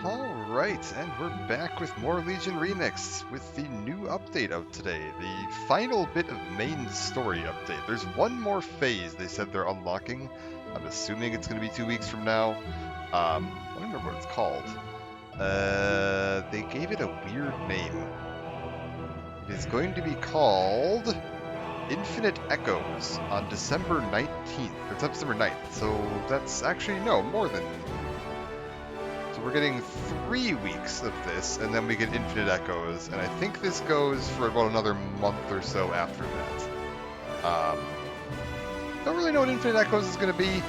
Alright, and we're back with more Legion Remix with the new update out today. The final bit of main story update. There's one more phase they said they're unlocking. I'm assuming it's going to be 2 weeks from now. I don't remember what it's called. They gave it a weird name. It is going to be called Infinite Echoes on December 19th. It's December 9th, so that's actually, no, more than... So we're getting 3 weeks of this, and then we get Infinite Echoes, and I think this goes for about another month or so after that. Don't really know what Infinite Echoes is going to be.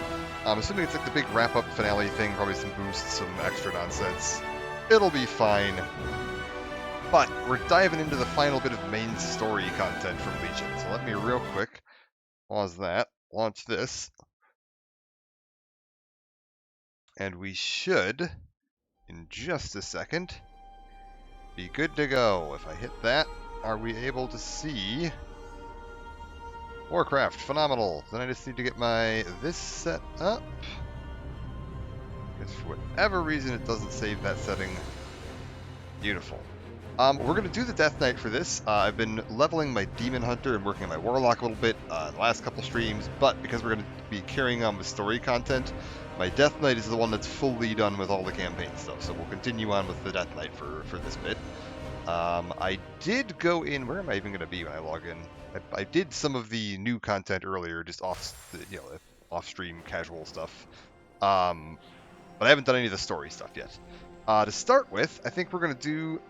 I'm assuming it's like the big wrap-up finale thing, probably some boosts, some extra nonsense. It'll be fine. But we're diving into the final bit of main story content from Legion. So let me real quick pause that, launch this, and we should, in just a second, be good to go. If I hit that, are we able to see Warcraft? Phenomenal. Then I just need to get this set up. Because for whatever reason it doesn't save that setting. Beautiful. We're going to do the Death Knight for this. I've been leveling my Demon Hunter and working on my Warlock a little bit in the last couple streams, but because we're going to be carrying on with story content, my Death Knight is the one that's fully done with all the campaign stuff, so we'll continue on with the Death Knight for this bit. I did go in... Where am I even going to be when I log in? I did some of the new content earlier, just off-stream casual stuff. But I haven't done any of the story stuff yet. To start with, I think we're going to do...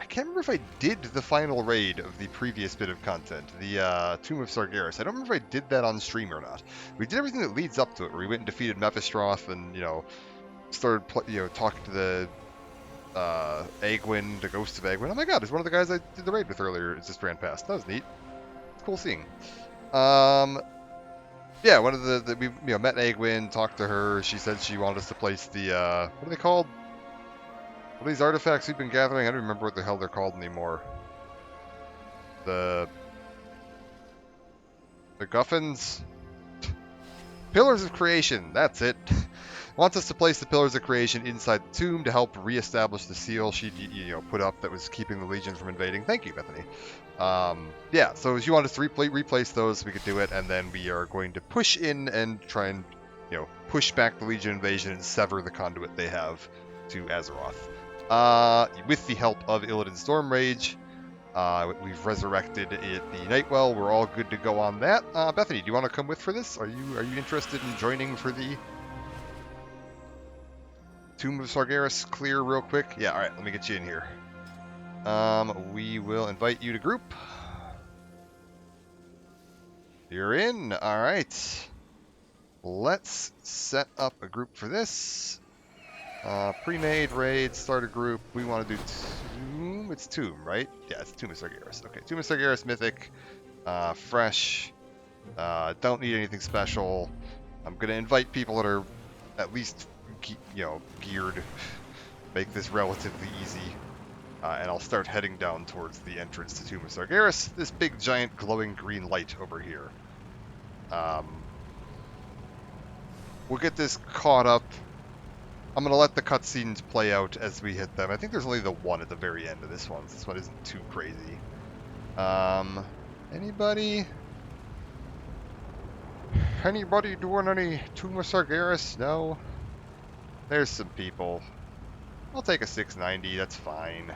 I can't remember if I did the final raid of the previous bit of content, the Tomb of Sargeras. I don't remember if I did that on stream or not. We did everything that leads up to it, where we went and defeated Mephistroth and, started, talking to the Egwin, the Ghost of Egwin. Oh my god, it's one of the guys I did the raid with earlier. It just ran past. That was neat. It's cool seeing. Yeah, one of we met Egwin, talked to her. She said she wanted us to place the what are they called? What are these artifacts we've been gathering? I don't remember what the hell they're called anymore. The Guffins? Pillars of Creation, that's it. Wants us to place the Pillars of Creation inside the tomb to help reestablish the seal she put up that was keeping the Legion from invading. Thank you, Bethany. Yeah, so she wanted us to replace those so we could do it, and then we are going to push in and try and push back the Legion invasion and sever the conduit they have to Azeroth. With the help of Illidan Stormrage, we've resurrected the Nightwell. We're all good to go on that. Bethany, do you want to come with for this? Are you interested in joining for the Tomb of Sargeras clear real quick? Yeah, alright, let me get you in here. We will invite you to group. You're in. Alright. Let's set up a group for this. Pre-made, raid, start a group. We want to do Tomb. It's Tomb, right? Yeah, it's Tomb of Sargeras. Okay, Tomb of Sargeras, Mythic. Fresh. Don't need anything special. I'm going to invite people that are at least, geared. Make this relatively easy. And I'll start heading down towards the entrance to Tomb of Sargeras. This big, giant, glowing green light over here. We'll get this caught up. I'm going to let the cutscenes play out as we hit them. I think there's only the one at the very end of this one. So this one isn't too crazy. Anybody? Anybody doing any Tomb of Sargeras? No? There's some people. I'll take a 690. That's fine.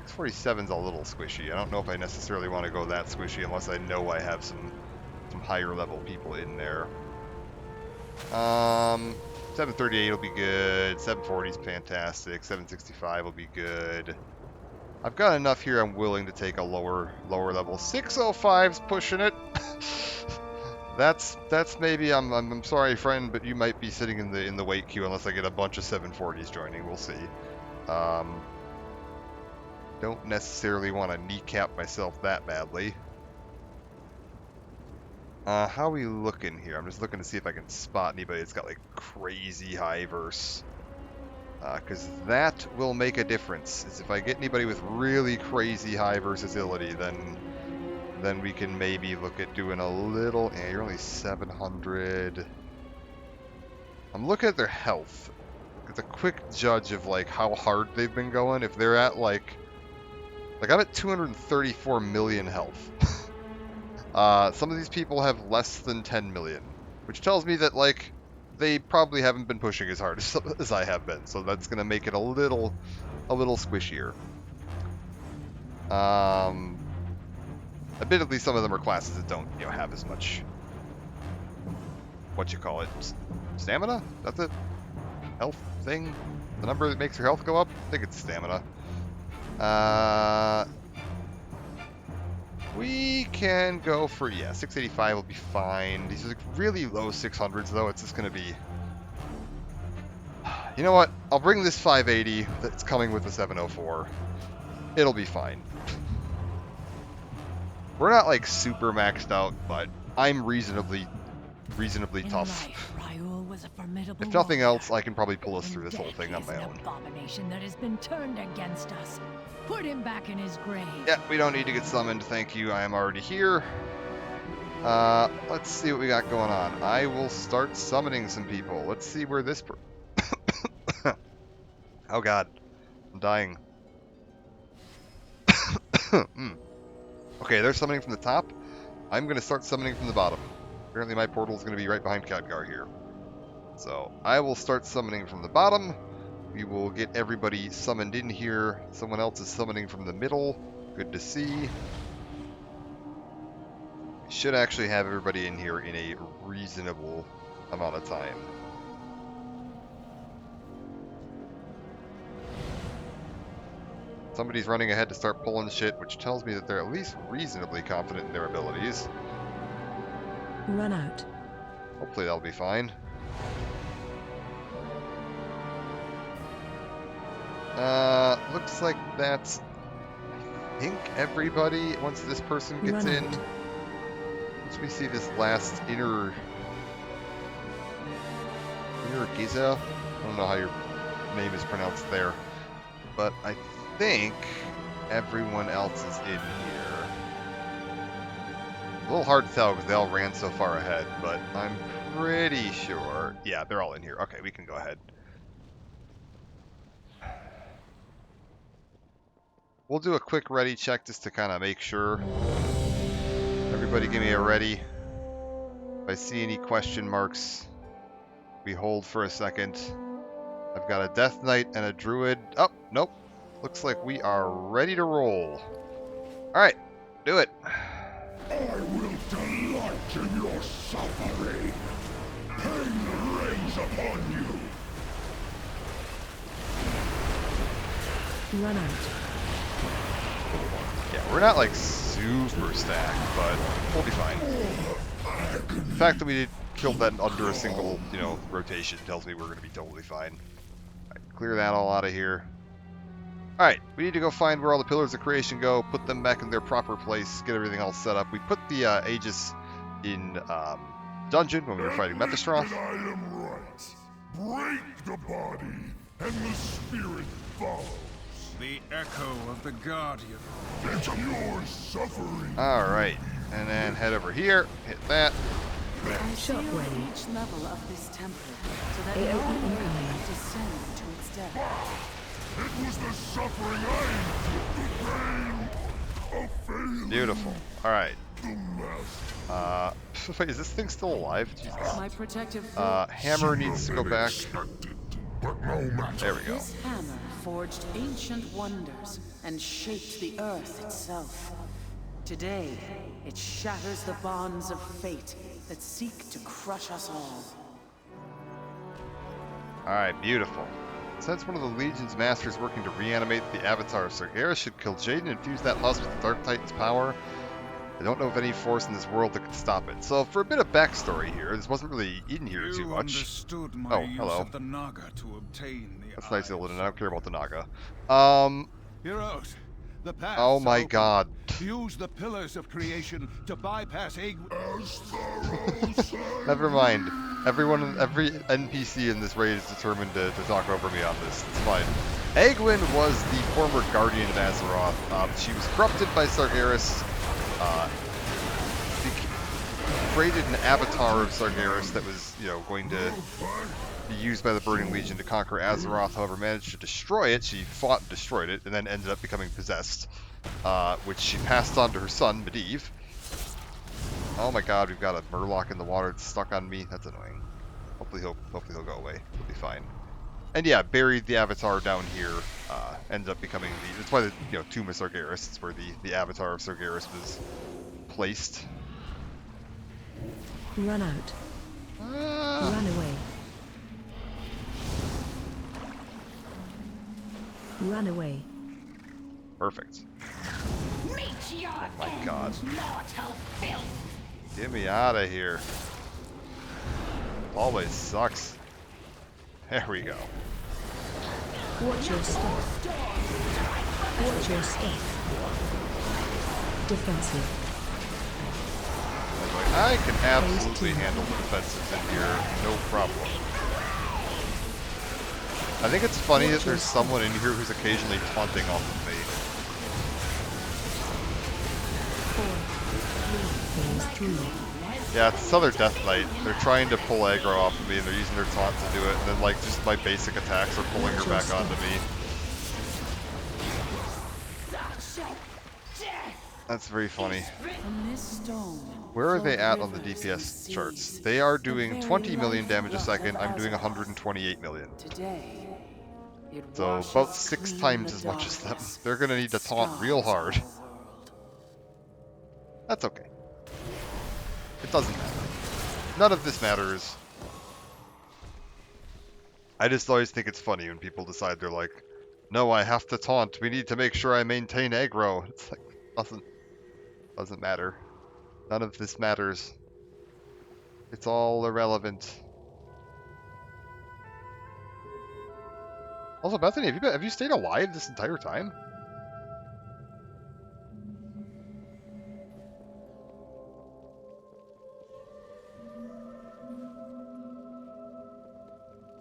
647's a little squishy. I don't know if I necessarily want to go that squishy unless I know I have some higher level people in there. 738 will be good. 740 is fantastic. 765 will be good. I've got enough here. I'm willing to take a lower level. 605's pushing it. That's maybe. I'm sorry, friend, but you might be sitting in the wait queue unless I get a bunch of 740s joining. We'll see. Don't necessarily want to kneecap myself that badly. How are we looking here? I'm just looking to see if I can spot anybody that's got like crazy high verse. Because that will make a difference. Is if I get anybody with really crazy high versatility, then we can maybe look at doing a little... Yeah, you're only 700. I'm looking at their health. the quick judge of like how hard they've been going, if they're at like I'm at 234 million health. Some of these people have less than 10 million, which tells me that like they probably haven't been pushing as hard as I have been. So that's gonna make it a little squishier. Admittedly, some of them are classes that don't, have as much, what you call it, stamina? That's it? Health thing? The number that makes your health go up? I think it's stamina. We can go for, 685 will be fine. These are like really low 600s, though. It's just going to be... You know what? I'll bring this 580 that's coming with the 704. It'll be fine. We're not, like, super maxed out, but I'm reasonably tough. If nothing else, I can probably pull us through this whole thing on my own. Abomination that has been turned against us. Put him back in his grave. Yeah, we don't need to get summoned. Thank you. I am already here. Let's see what we got going on. I will start summoning some people. Let's see where this... Oh god. I'm dying. Okay, they're summoning from the top. I'm going to start summoning from the bottom. Apparently my portal is going to be right behind Khadgar here. So, I will start summoning from the bottom. We will get everybody summoned in here. Someone else is summoning from the middle. Good to see. We should actually have everybody in here in a reasonable amount of time. Somebody's running ahead to start pulling shit, which tells me that they're at least reasonably confident in their abilities. Run out. Hopefully that'll be fine. Looks like that's, I think, everybody. Once this person gets in, once we see this last inner Giza, I don't know how your name is pronounced there, but I think everyone else is in here. A little hard to tell because they all ran so far ahead, but I'm pretty sure. Yeah, they're all in here. Okay, we can go ahead. We'll do a quick ready check just to kind of make sure. Everybody give me a ready. If I see any question marks, we hold for a second. I've got a Death Knight and a Druid. Oh, nope. Looks like we are ready to roll. Alright, do it. I will delight in your suffering. Pain reigns upon you. Run out. Yeah, we're not like super stacked, but we'll be fine. The fact that we killed that under a single, rotation tells me we're going to be totally fine. Alright, clear that all out of here. Alright, we need to go find where all the Pillars of Creation go, put them back in their proper place, get everything all set up. We put the Aegis in dungeon when we were fighting Mephistroth. I am right. Break the body, and the spirit follows. The echo of the Guardian. It's your suffering. Alright, and then head over here, hit that. I seal each level of this temple so that no one may descend to its depth. It was the suffering I inflicted, the pain of failing. Beautiful. Alright. The master. Wait, is this thing still alive? Jesus. My protective Hammer needs to go back. But no matter. There we go. This hammer forged ancient wonders and shaped the earth itself. Today, it shatters the bonds of fate that seek to crush us all. Alright, beautiful. Since one of the Legion's masters working to reanimate the avatar of Sargeras should kill Jade and infuse that husk with the Dark Titan's power, I don't know of any force in this world that could stop it. So, for a bit of backstory here, this wasn't really in here too much. My use hello. of the Naga to obtain the That's nice, eyes. Illidan. I don't care about the Naga. Heroes, the path. Oh my god. Use the Pillars of Creation to bypass Never mind. Every NPC in this raid is determined to talk over me on this. It's fine. Egwin was the former Guardian of Azeroth. She was corrupted by Sargeras. created an avatar of Sargeras that was, you know, going to be used by the Burning Legion to conquer Azeroth. However, managed to destroy it. She fought and destroyed it, and then ended up becoming possessed, which she passed on to her son, Medivh. Oh my god, we've got a Murloc in the water that's stuck on me. That's annoying. Hopefully he'll go away. He'll be fine. And yeah, buried the avatar down here. Ended up becoming the. That's why the Tomb of Sargeras. It's where the avatar of Sargeras was placed. Run out. Run away. Run away. Perfect. Meet your Oh my god. mortal filth. Get me out of here. Always sucks. There we go. Watch your step. Watch your step. Defensive. Anyway, I can absolutely handle the defensives in here, no problem. I think it's funny that there's someone in here who's occasionally taunting off of me. 4, 3, 3. Yeah, it's this other Death Knight. They're trying to pull aggro off of me, and they're using their taunt to do it, and then, like, just my basic attacks are pulling her back onto me. That's very funny. From this stone, Where are they at on the rivers DPS and charts? seas, They are the doing very 20 million life damage a blood second. of I'm doing Azeroth. 128 million. Today, it So washes about 6 clean times the as much as them. darkness, They're gonna need to taunt real hard. scars our world. That's okay. It doesn't matter. None of this matters. I just always think it's funny when people decide they're like, no, I have to taunt. We need to make sure I maintain aggro. It's like, doesn't matter. None of this matters. It's all irrelevant. Also, Bethany, have you stayed alive this entire time?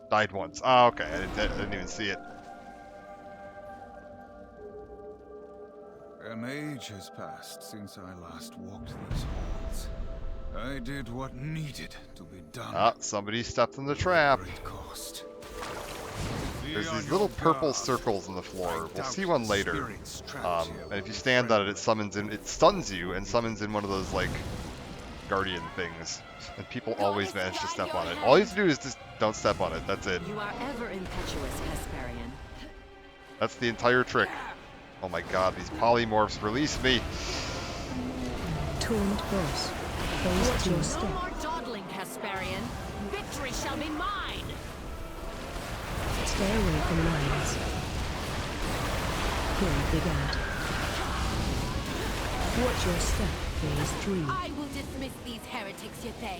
Died once. Oh, okay. I didn't even see it. An age has passed since I last walked these halls. I did what needed to be done. Ah, somebody stepped in the trap. Great cost. There's these little purple circles in the floor. We'll see one later. And if you stand on it, it stuns you and summons in one of those, like, guardian things. And people always manage to step on it. All you have to do is just don't step on it. That's it. You are ever impetuous, Hesperian. That's the entire trick. Oh my god, these polymorphs, release me! Taunt boss. Watch your No step. more dawdling, Hesperian. Victory shall be mine. Stay away from lions. Kill Big Ad. Watch your step. Phase 3. I will dismiss these heretics, you say?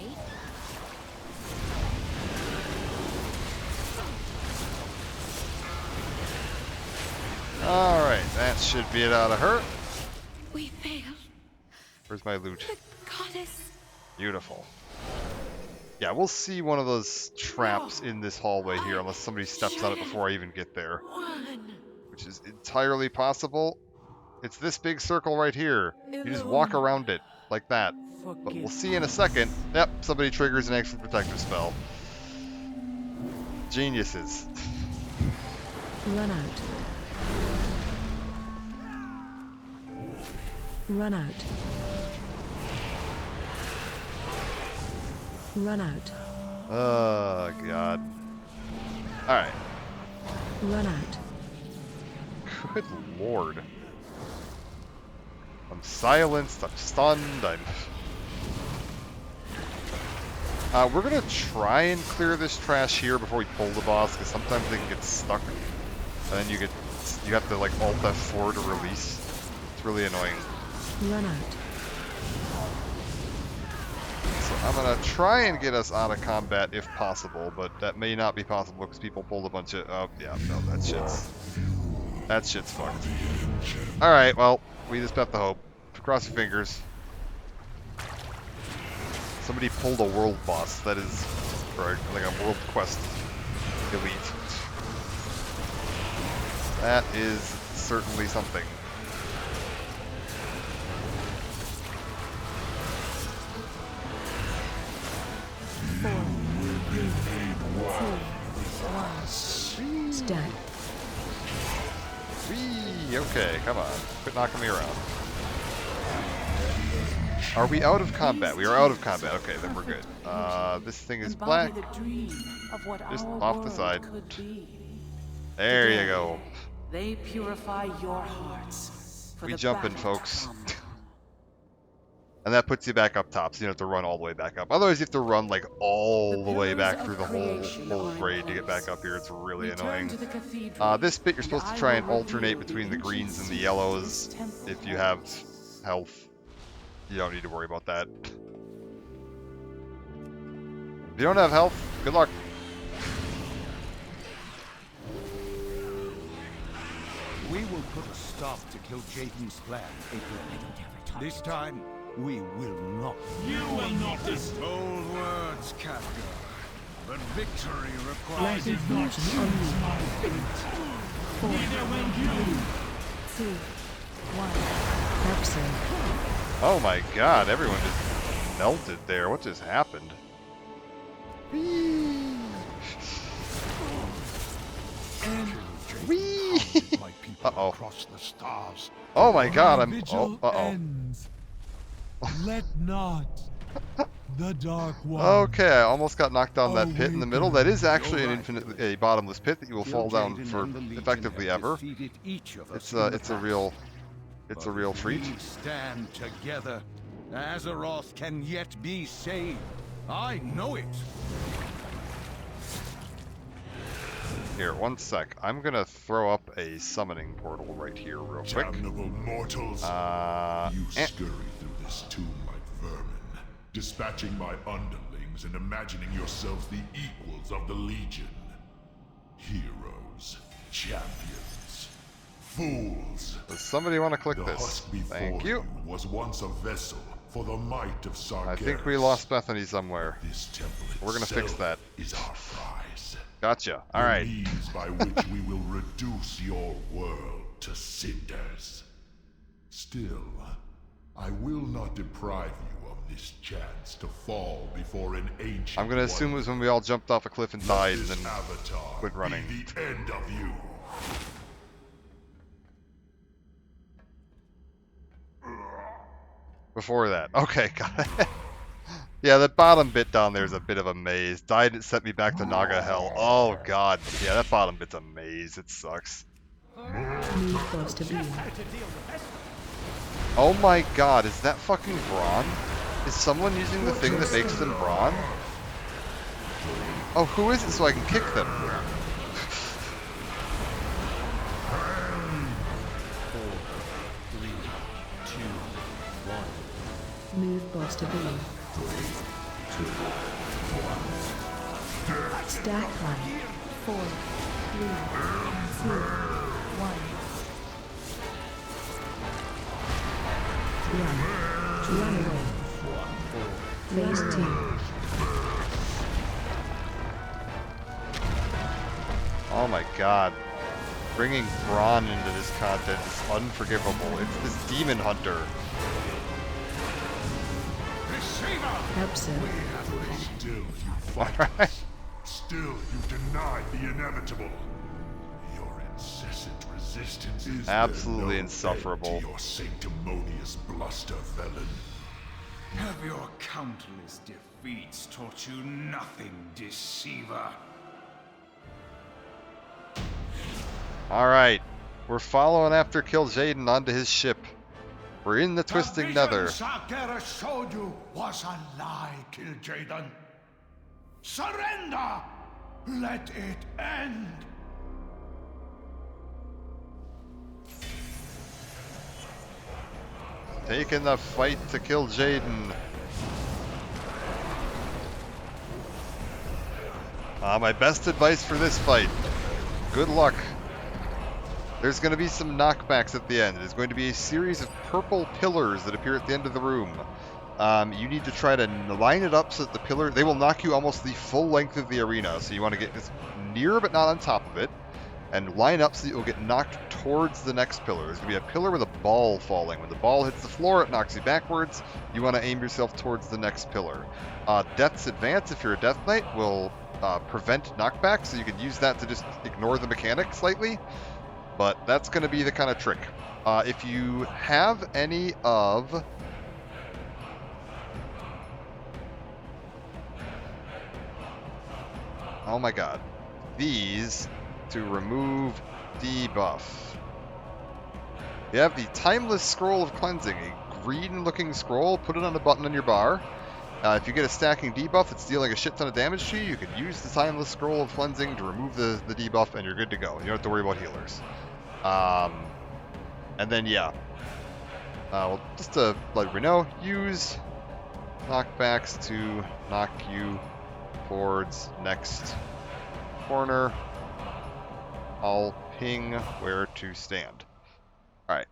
Alright, that should be it out of her. We failed. Where's my loot? The goddess. Beautiful. Yeah, we'll see one of those traps in this hallway here, unless somebody steps on it before I even get there. One. Which is entirely possible. It's this big circle right here. You just walk around it, like that. But we'll see in a second. Yep, somebody triggers an extra protective spell. Geniuses. Run out. Run out. Run out. Oh, God. Alright. Run out. Good lord. I'm silenced, I'm stunned, we're gonna try and clear this trash here before we pull the boss, because sometimes they can get stuck. And then you have to, like, Alt F4 to release. It's really annoying. Run out. So I'm gonna try and get us out of combat if possible, but that may not be possible because people pulled a bunch of... Oh, yeah, no, that shit's fucked. Alright, well, we just have to hope. Cross your fingers. Somebody pulled a world boss. That is, or like a world quest elite. That is certainly something. Okay, come on. Quit knocking me around. Are we out of combat? We are out of combat. Okay, then we're good. This thing is black. Embody the dream of what Just our off the world side. could be. There you Today, go. They purify your hearts for We the jumping, battle to folks. come. And that puts you back up top, so you don't have to run all the way back up. Otherwise, you have to run like all the way pillars back of through the whole creation are in raid to get place. back up here. It's really Return annoying. to the cathedral, This bit, you're supposed to I try will and alternate reveal between the ancient greens and the secrets yellows. of this temple. If you have health, you don't need to worry about that. If you don't have health, good luck. We will put a stop to kill Jaden's plan, April. This time, we will not. You will not destroy. Bold words, Captain. But victory requires Lightning fusion unleashed. My fate. Neither will you. 2, 1. Warp zone. Oh my god, everyone just melted there. What just happened? Whee! My people Uh-oh. across the stars. Oh my god, I'm... vigil Oh, uh-oh. ends. Let not the dark one. Okay, I almost got knocked down that pit in the middle. That is actually an You're right. infinite, a bottomless pit that you will fall down Jaden for and the Legion effectively have ever. defeated each of us It's in a, the it's a past. real, it's a But real if treat. We stand together. Azeroth can yet be saved. I know it. Here, one sec. I'm gonna throw up a summoning portal right here real quick. Damnable mortals. You scurry through this tomb like vermin, dispatching my underlings and imagining yourselves the equals of the Legion. Heroes, champions, fools. Does somebody want to click The this? husk before Thank you. was once a vessel for the might of Sargeras. I think we lost Bethany somewhere. This temple We're gonna fix itself that. is our prize. Gotcha. The Alright. means by which we will reduce your world to cinders. Still, I will not deprive you of this chance to fall before an ancient I'm gonna assume it was when we all jumped off a cliff and died and This then avatar quit running. be the end of you. before that. Okay, got it. Yeah, that bottom bit down there is a bit of a maze. Died and sent me back to Naga Hell. Oh god. Yeah, that bottom bit's a maze. It sucks. Move close to beam. Oh my god, is that fucking Braun? Is someone using the thing that makes them Braun? Oh, who is it so I can kick them? Move boss to beam. Stack line. 4, 3, 2, 1. Run away. Phase 2. Oh my god. Bringing Braun into this content is unforgivable. It's this demon hunter. Help so. Still you fight. Alright. Still you deny the inevitable. Your incessant resistance is Absolutely there no insufferable. end to your sanctimonious bluster, felon. Have your countless defeats taught you nothing, deceiver? Alright. We're following after Kill Jaden onto his ship. We're in the Twisting Nether. Sargeras showed you was a lie, Kil'jaeden. Surrender! Let it end! Taking the fight to kill Jaden. My best advice for this fight. Good luck. There's going to be some knockbacks at the end. There's going to be a series of purple pillars that appear at the end of the room. You need to try to line it up so that the pillar... They will knock you almost the full length of the arena. So you want to get as near but not on top of it. And line up so that you'll get knocked towards the next pillar. There's going to be a pillar with a ball falling. When the ball hits the floor, it knocks you backwards. You want to aim yourself towards the next pillar. Death's Advance, if you're a Death Knight, will prevent knockback. So you can use that to just ignore the mechanic slightly. But that's going to be the kind of trick. If you have any of... Oh my god. These to remove debuff. You have the Timeless Scroll of Cleansing, a green-looking scroll. Put it on a button on your bar. If you get a stacking debuff that's dealing a shit ton of damage to you, you can use the Timeless Scroll of Cleansing to remove the debuff, and you're good to go. You don't have to worry about healers. And then, yeah. Well, just to let you know, use knockbacks to knock you towards next corner. I'll ping where to stand. Alright.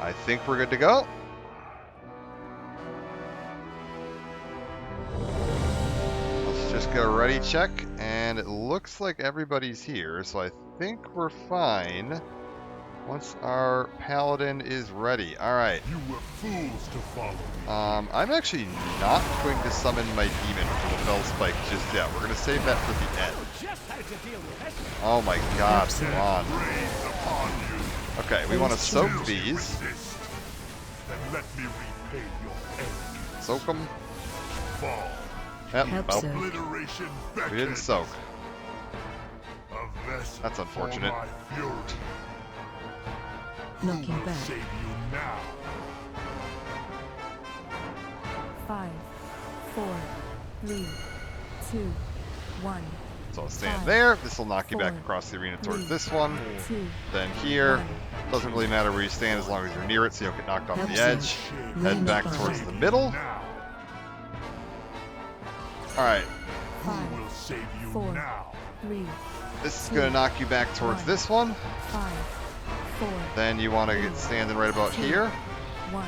I think we're good to go. Let's just get a ready check, and it looks like everybody's here, so I think we're fine once our paladin is ready. Alright. You were fools to follow me. I'm actually not going to summon my demon for the Fell Spike just yet. We're going to save that for the end. Oh my god, come on. Okay, we want to soak these. Then let me repay your enemy. Soak them. Fall. Yep, well, Obliteration we didn't soak. A vessel That's unfortunate. for my fury. Knocking Who will back. save you now? 5, 4, 3, 2, 1. So I'll stand there. This will knock you back across the arena towards this one. 2, Then here. Doesn't really matter where you stand as long as you're near it, so you don't get knocked off the edge. Head back towards the middle. Now. Alright. Who will save you 4, now? 3, This is going to knock you back towards this one. 5, 4, Then you want to get standing right about here. 1,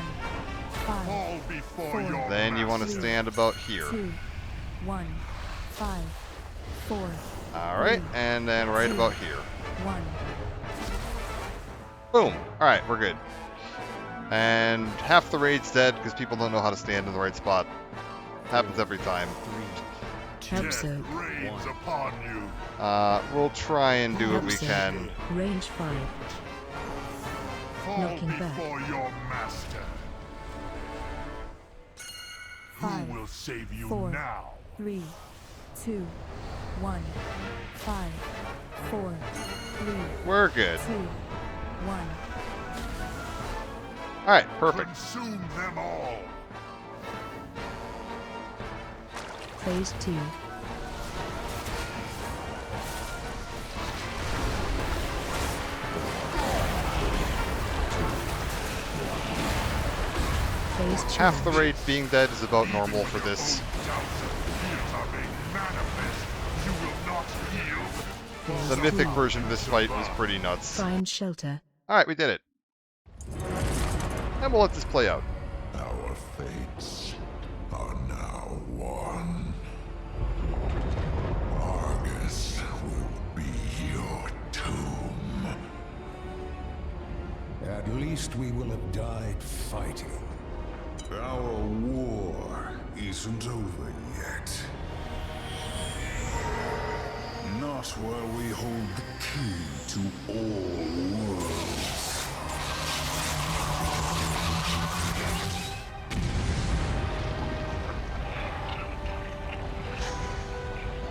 5, Fall before 4, your Then you want to master. stand about here. 2, 1, 5, 4, Alright, and then right about here. 1. Boom. Alright, we're good. And half the raid's dead because people don't know how to stand in the right spot. Happens every time. Death reigns upon you. We'll try and do what we can. Range 5. Fall Knocking back. before your master. 5, Who will save you 4, now? 3, 2, 1, 5, 4, 3, We're good. 2, 1. Alright, perfect. Consume them all. Phase 2. Phase 2. Half the raid being dead is about normal for this. The mythic version of this fight was pretty nuts. Find shelter. Alright, we did it. And we'll let this play out. Our fates are now one. Argus will be your tomb. At least we will have died fighting. Our war isn't over yet. Not while we hold the key to all worlds.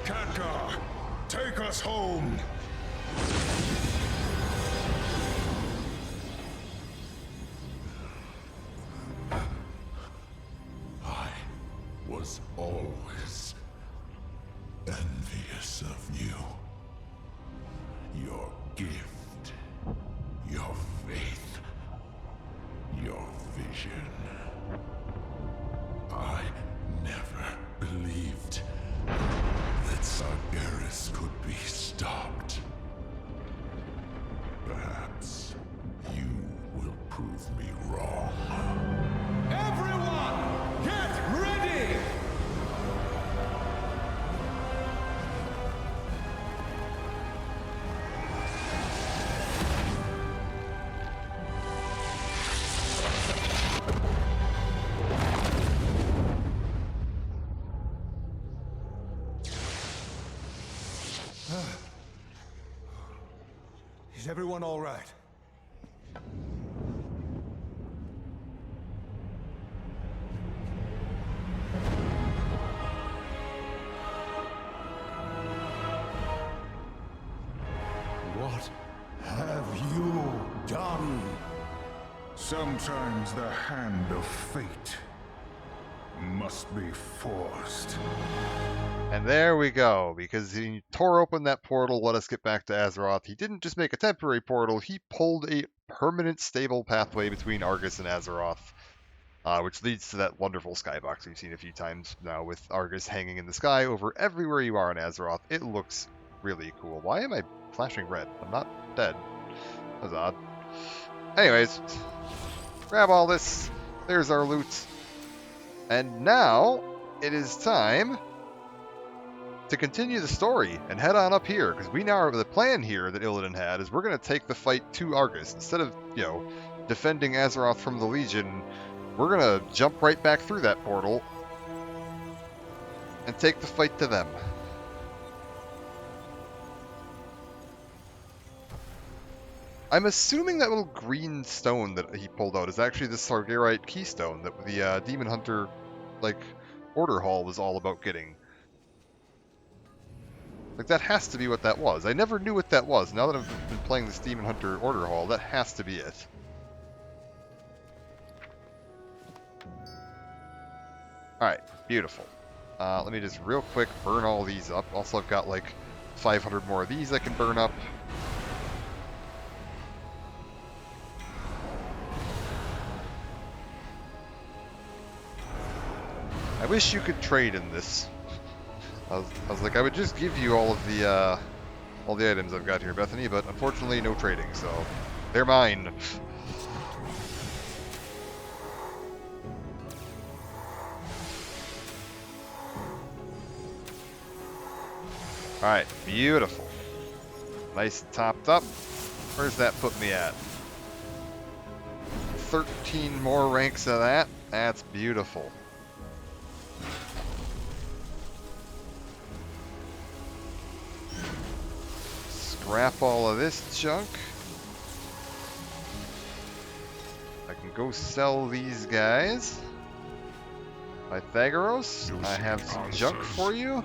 Katka, take us home! I was always envious of you. Your gift, your faith, your vision. I never believed that Sargeras could be stopped. Perhaps you will prove me wrong. Everyone, get ready! Is everyone all right? What have you done? Sometimes the hand of fate must be forced. And there we go, because he tore open that portal, let us get back to Azeroth. He didn't just make a temporary portal, he pulled a permanent stable pathway between Argus and Azeroth, which leads to that wonderful skybox we've seen a few times now, with Argus hanging in the sky over everywhere you are in Azeroth. It looks really cool. Why am I flashing red? I'm not dead. That's odd. Anyways, grab all this. There's our loot. And now, it is time to continue the story and head on up here, because we now have the plan here that Illidan had is we're going to take the fight to Argus. Instead of, you know, defending Azeroth from the Legion, we're going to jump right back through that portal and take the fight to them. I'm assuming that little green stone that he pulled out is actually the Sargerite keystone that the Demon Hunter, like, order hall was all about getting. Like, that has to be what that was. I never knew what that was. Now that I've been playing this Demon Hunter Order Hall, that has to be it. Alright, beautiful. Let me just real quick burn all these up. Also, I've got like 500 more of these I can burn up. I wish you could trade in this. I was like, I would just give you all the items I've got here, Bethany, but unfortunately no trading, so they're mine. Alright, beautiful. Nice and topped up. Where's that put me at? 13 more ranks of that. That's beautiful. Scrap all of this junk. I can go sell these guys. Pythagoras, I have some junk for you.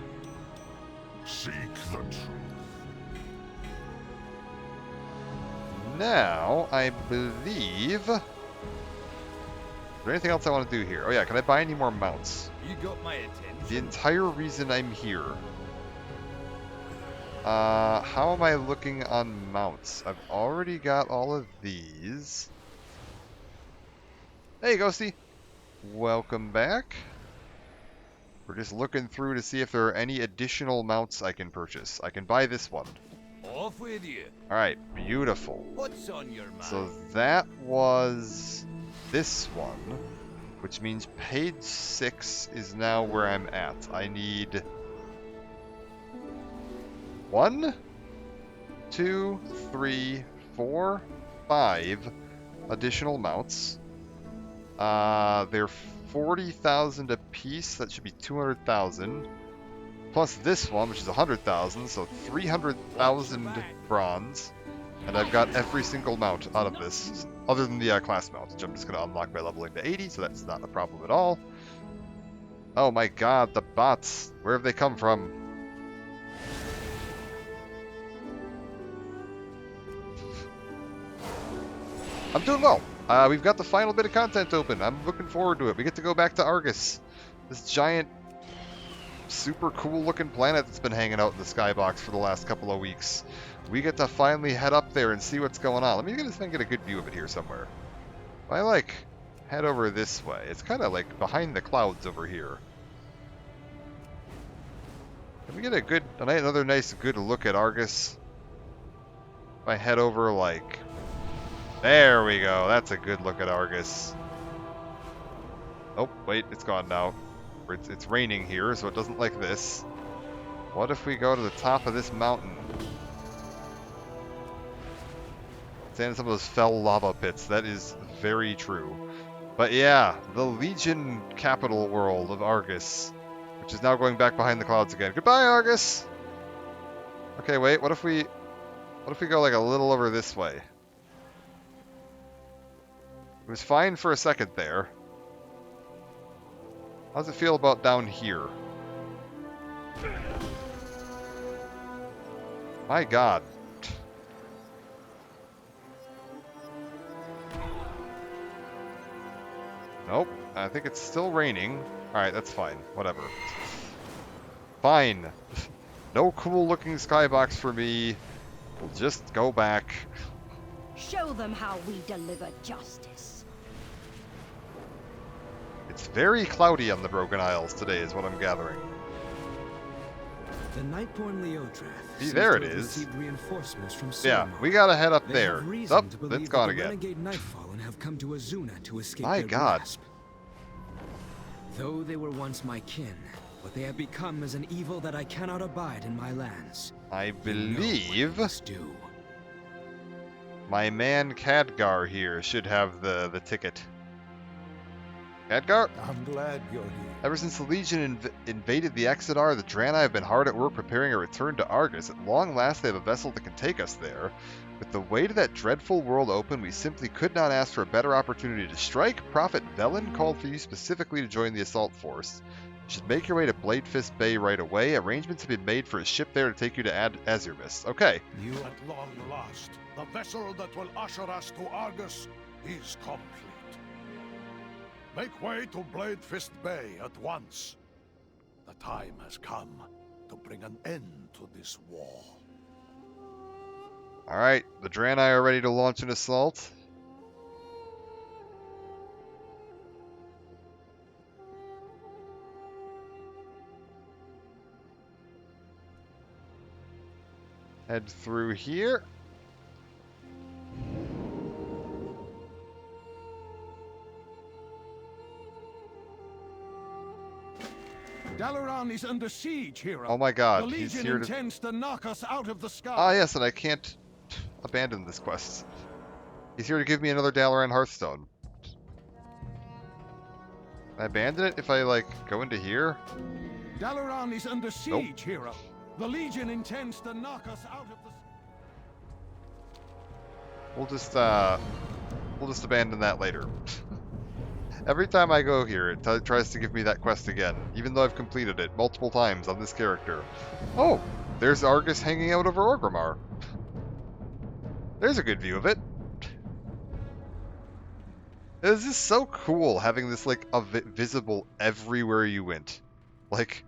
Seek the truth. Now, I believe... Is there anything else I want to do here? Oh yeah, can I buy any more mounts? You got my attention. The entire reason I'm here. How am I looking on mounts? I've already got all of these. Hey, Ghosty. Welcome back. We're just looking through to see if there are any additional mounts I can purchase. I can buy this one. Off with you. Alright, beautiful. What's on your mind? So that was this one, which means page 6 is now where I'm at. I need 1, 2, 3, 4, 5 additional mounts. They're 40,000 a piece. That should be 200,000. Plus this one, which is 100,000, so 300,000 bronze. And I've got every single mount out of this, other than the class mount, which I'm just going to unlock by leveling to 80, so that's not a problem at all. Oh my god, the bots. Where have they come from? I'm doing well. We've got the final bit of content open. I'm looking forward to it. We get to go back to Argus. This giant, super cool looking planet that's been hanging out in the skybox for the last couple of weeks. We get to finally head up there and see what's going on. Let me get a good view of it here somewhere. If I like head over this way, it's kind of like behind the clouds over here. Can we get another nice good look at Argus? If I head over like, there we go. That's a good look at Argus. Oh, wait, it's gone now. It's raining here, so it doesn't like this. What if we go to the top of this mountain? Stand in some of those fell lava pits. That is very true. But yeah, the Legion capital world of Argus, which is now going back behind the clouds again. Goodbye, Argus! Okay, wait, what if we What if we go like a little over this way? It was fine for a second there. How's it feel about down here? My God. Nope. I think it's still raining. Alright, that's fine. Whatever. Fine. No cool looking skybox for me. We'll just go back. Show them how we deliver justice. It's very cloudy on the Broken Isles today, is what I'm gathering. The Nightborn Leodrath. See, there it is. Reinforcements from Yeah, we gotta head up They there. have reason Oh, to believe it's gone that the again. renegade Nightfallen have come to Azuna to escape My their God. grasp. Though they were once my kin, what they have become is an evil that I cannot abide in my lands. I You know what believe you must do. my man Khadgar here should have the ticket. Khadgar? I'm glad you're here. Ever since the Legion invaded the Exodar, the Draenei have been hard at work preparing a return to Argus. At long last, they have a vessel that can take us there. With the way to that dreadful world open, we simply could not ask for a better opportunity to strike. Prophet Velen called for you specifically to join the assault force. You should make your way to Bladefist Bay right away. Arrangements have been made for a ship there to take you to Azurmist. Okay. You at long last, the vessel that will usher us to Argus is complete. Make way to Bladefist Bay at once. The time has come to bring an end to this war. Alright, the Draenei are ready to launch an assault. Head through here. Dalaran is under siege, hero. Oh my God, The he's Legion here to... intends to knock us out of the sky. Ah yes, and I can't abandon this quest. He's here to give me another Dalaran Hearthstone. Can I abandon it if I, like, go into here? Dalaran is under siege, hero. The Legion intends to knock us out of the... We'll just abandon that later. Every time I go here, it tries to give me that quest again, even though I've completed it multiple times on this character. Oh, there's Argus hanging out over Orgrimmar. There's a good view of it. This is so cool having this, like, visible everywhere you went. Like,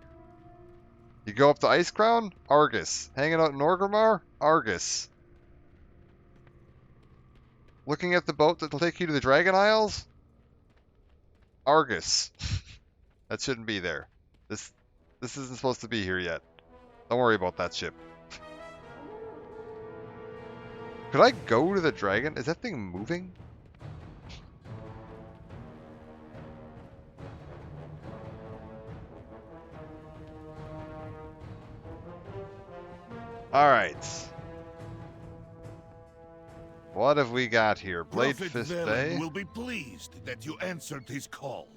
you go up to Icecrown, Argus. Hanging out in Orgrimmar, Argus. Looking at the boat that'll take you to the Dragon Isles, Argus. That shouldn't be there. This isn't supposed to be here yet. Don't worry about that ship. Could I go to the dragon? Is that thing moving? Alright. What have we got here? Bladefist Bay? will be pleased that you answered his call.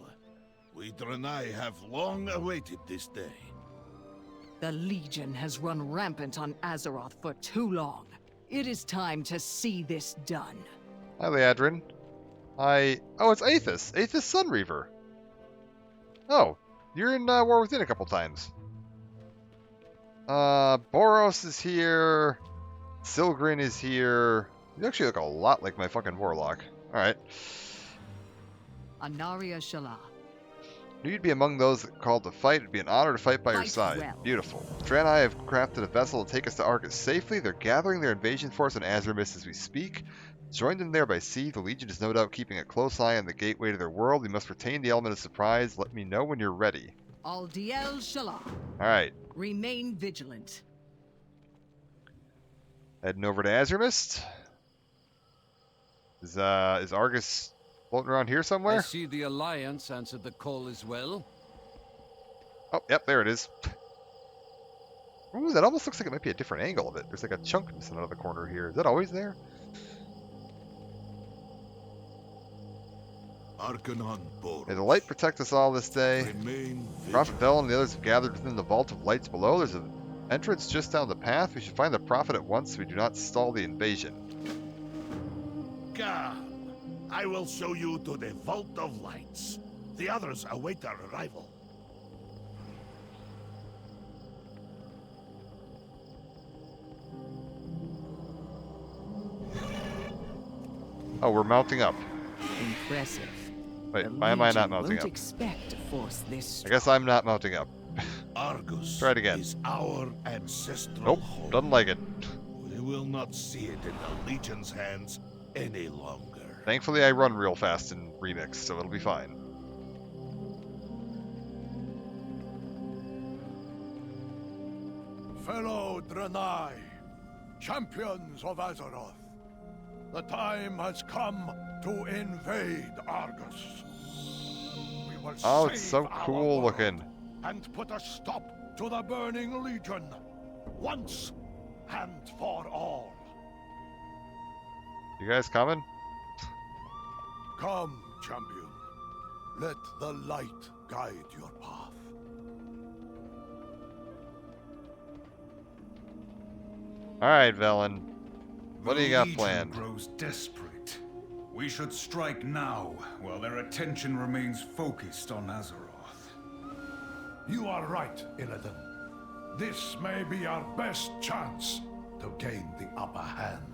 We Draenei have long awaited this day. The Legion has run rampant on Azeroth for too long. It is time to see this done. Hi, Leadrin. Oh, it's Aethys. Aethys Sunreaver. Oh, you're in War Within a couple times. Boros is here. Silgrin is here. You actually look a lot like my fucking Warlock. Alright. Anaria Shala. Knew you'd be among those that called to fight. It'd be an honor to fight by your Fight side. well. Beautiful. Draenei have crafted a vessel to take us to Argus safely. They're gathering their invasion force on Azurmist as we speak. Join them there by sea. The Legion is no doubt keeping a close eye on the gateway to their world. We must retain the element of surprise. Let me know when you're ready. Aldiel Shala. Alright. Remain vigilant. Heading over to Azurmist. Is Argus floating around here somewhere? I see the Alliance answered the call as well. Oh, yep, there it is. Ooh, that almost looks like it might be a different angle of it. There's like a chunk missing out of the corner here. Is that always there? Arcanon Boros. May the light protect us all this day. Remain Prophet vigilant. Velen and the others have gathered within the vault of lights below. There's an Entrance just down the path. We should find the prophet at once so we do not stall the invasion. Come. I will show you to the Vault of Lights. The others await our arrival. Oh, we're mounting up. Impressive. Wait, The why am I not Legion mounting won't up? expect to force this. I guess I'm not mounting up. Argus Try it again. is our ancestral Nope, home. doesn't like it. We will not see it in the Legion's hands any longer. Thankfully, I run real fast in Remix, so it'll be fine. Fellow Draenei, champions of Azeroth, the time has come to invade Argus. We will Oh, it's save so our cool world looking. and put a stop to the Burning Legion, once and for all. You guys coming? Come, champion. Let the light guide your path. Alright, Velen. What do you got Legion planned? grows desperate. We should strike now, while their attention remains focused on Azeroth. You are right, Illidan. This may be our best chance to gain the upper hand.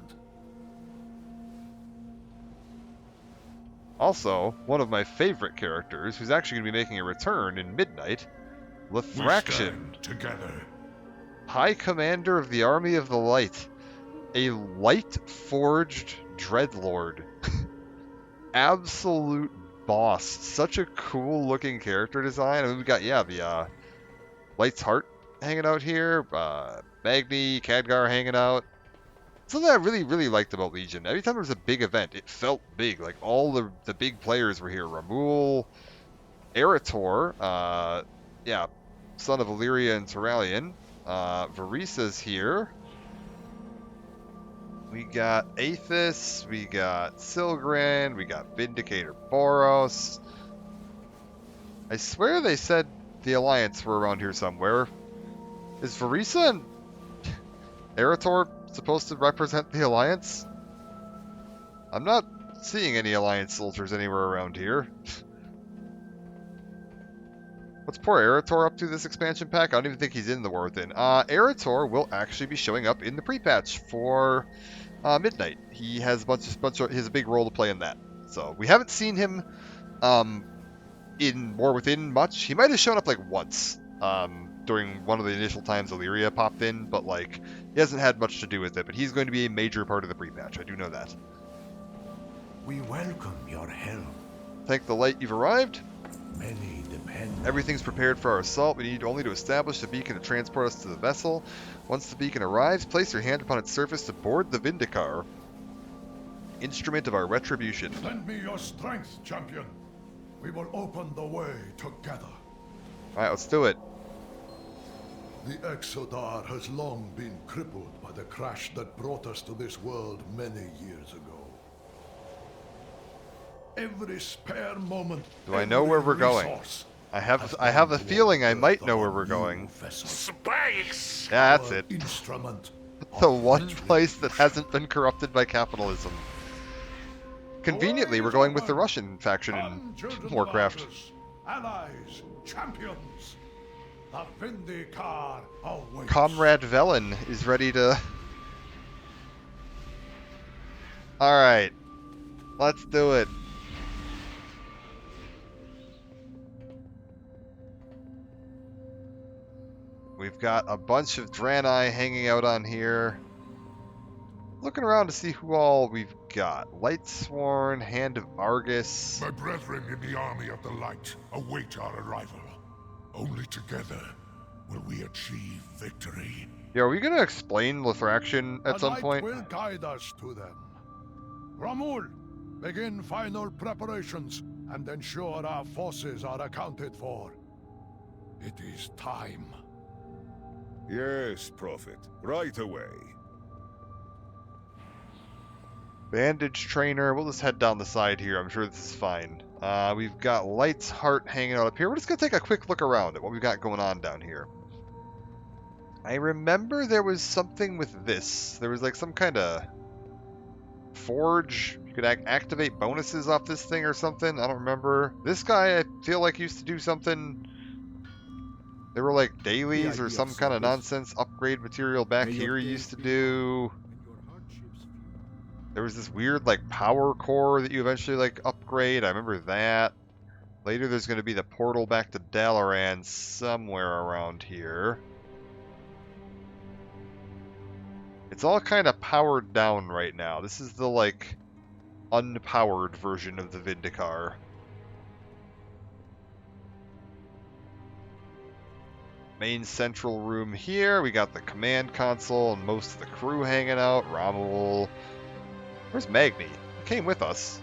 Also, one of my favorite characters, who's actually going to be making a return in Midnight, Lithraction, together. High Commander of the Army of the Light, a light-forged dreadlord. Absolute boss. Such a cool-looking character design. I mean, we got, yeah, the Light's Heart hanging out here, Magni, Khadgar hanging out. Something I really, really liked about Legion. Every time there was a big event, it felt big. Like, all the big players were here. Ramul, Eretor, yeah, son of Illyria and Turalian. Varisa's here. We got Aethys, we got Silgran, we got Vindicator Boros. I swear they said the Alliance were around here somewhere. Is Varisa and Eretor supposed to represent the Alliance? I'm not seeing any Alliance soldiers anywhere around here. What's poor Eretor up to this expansion pack? I don't even think he's in the War Within. Eretor will actually be showing up in the pre-patch for Midnight. He has he has a big role to play in that. So we haven't seen him in War Within much. He might have shown up like once during one of the initial times Illyria popped in, but like he hasn't had much to do with it. But he's going to be a major part of the pre-patch. I do know that. We welcome your help. Thank the light you've arrived. Many depend. Everything's prepared for our assault. We need only to establish a beacon to transport us to the vessel. Once the beacon arrives, place your hand upon its surface to board the Vindicar, instrument of our retribution. Lend me your strength, champion. We will open the way together. Alright, let's do it. The Exodar has long been crippled by the crash that brought us to this world many years ago. Every spare moment. Do I know where we're going? I have a feeling I might know where we're going. Space! Yeah, that's it. Instrument. The one place that hasn't been corrupted by capitalism. Conveniently, we're going with the Russian faction in Warcraft. Allies, champions. The Vindicar awaits. Comrade Velen is ready to... Alright. Let's do it. We've got a bunch of Draenei hanging out on here. Looking around to see who all we've got. Lightsworn, Hand of Argus. My brethren in the Army of the Light await our arrival. Only together will we achieve victory. Yeah, are we going to explain Lithraction at some point? The light will guide us to them. Ramul, begin final preparations and ensure our forces are accounted for. It is time. Yes, Prophet. Right away. Bandage Trainer. We'll just head down the side here. I'm sure this is fine. We've got Light's Heart hanging out up here. We're just going to take a quick look around at what we've got going on down here. I remember there was something with this. There was like some kind of forge. You could activate bonuses off this thing or something. I don't remember. This guy, I feel like, used to do something. There were like dailies or some kind of nonsense upgrade material back here he used to do. There was this weird like power core that you eventually like upgrade. I remember that. Later there's going to be the portal back to Dalaran somewhere around here. It's all kind of powered down right now. This is the like unpowered version of the Vindicar. Main central room here. We got the command console and most of the crew hanging out. Romul. Where's Magni? He came with us.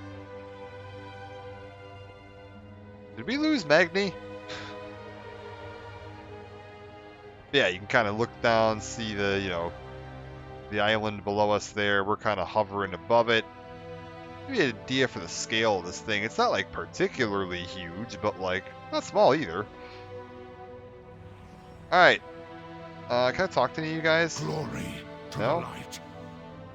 Did we lose Magni? Yeah, you can kind of look down, see the, you know, the island below us there. We're kind of hovering above it. Give you an idea for the scale of this thing. It's not like particularly huge, but like not small either. Alright. Can I talk to any of you guys? Glory to No? the light.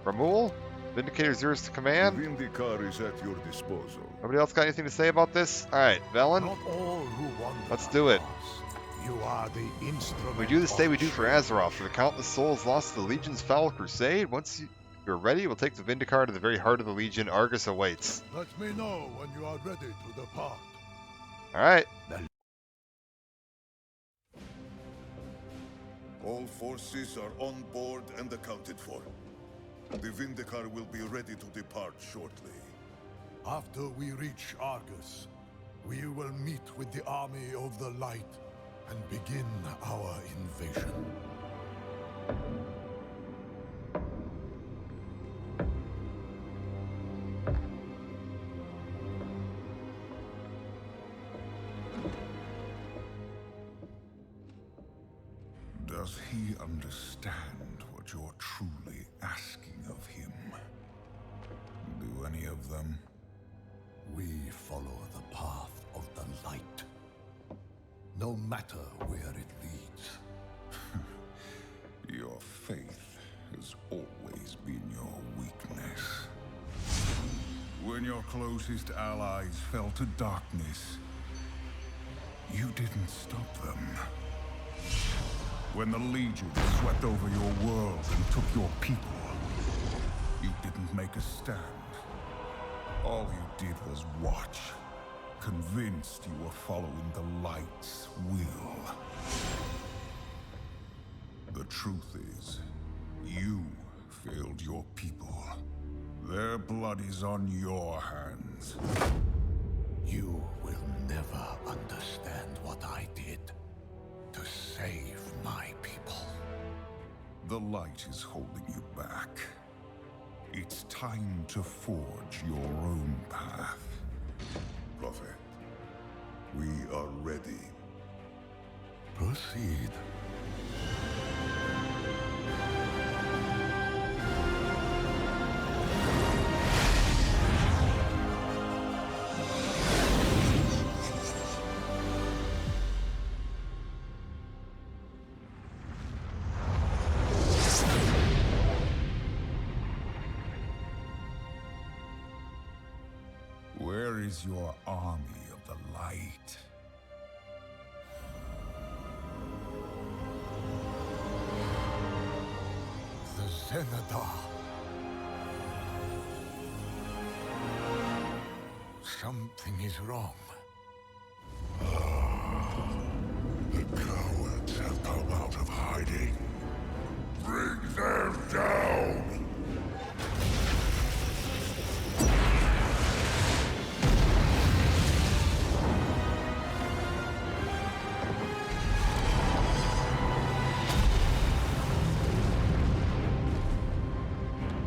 Ramul? Vindicator's yours to command? The Vindicar is at your disposal. Nobody else got anything to say about this? Alright, Velen? Not all who wander Let's do it. You are the instrument. We do this day we do of for Azeroth, for the countless souls lost to the Legion's foul crusade. Once you're ready, we'll take the Vindicar to the very heart of the Legion. Argus awaits. Let me know when you are ready to depart. Alright. All forces are on board and accounted for. The Vindicar will be ready to depart shortly. After we reach Argus, we will meet with the army of the light and begin our invasion. Does he understand what you're truly asking of him? Do any of them? We follow the path of the light, no matter where it leads. Your faith has always been your weakness. When your closest allies fell to darkness, you didn't stop them. When the Legion swept over your world and took your people, you didn't make a stand. All you did was watch, convinced you were following the light's will. The truth is, you failed your people. Their blood is on your hands. You will never understand what I did to save my people. The light is holding you back. It's time to forge your own path. Prophet, we are ready. Proceed. Where is your army of the light? The Zenadar. Something is wrong. The cowards have come out of hiding. Bring them down!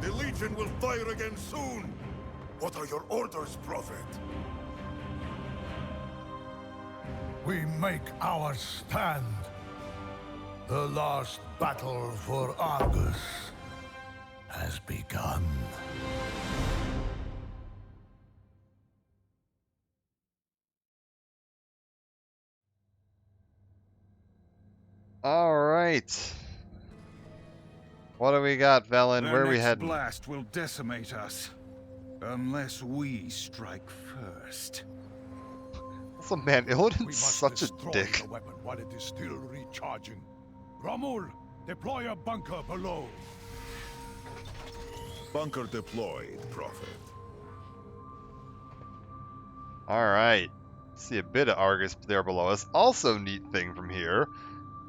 The Legion will fire again soon! What are your orders, Prophet? We make our stand. The last battle for Argus has begun. Alright. What do we got, Velen? Their Where are we next heading? blast will decimate us. Unless we strike first. Also, man, Illidan's We must such a destroy dick. the weapon while it is still recharging. Romul, deploy a bunker below. Bunker deployed, Prophet. Alright. See a bit of Argus there below us. Also neat thing from here.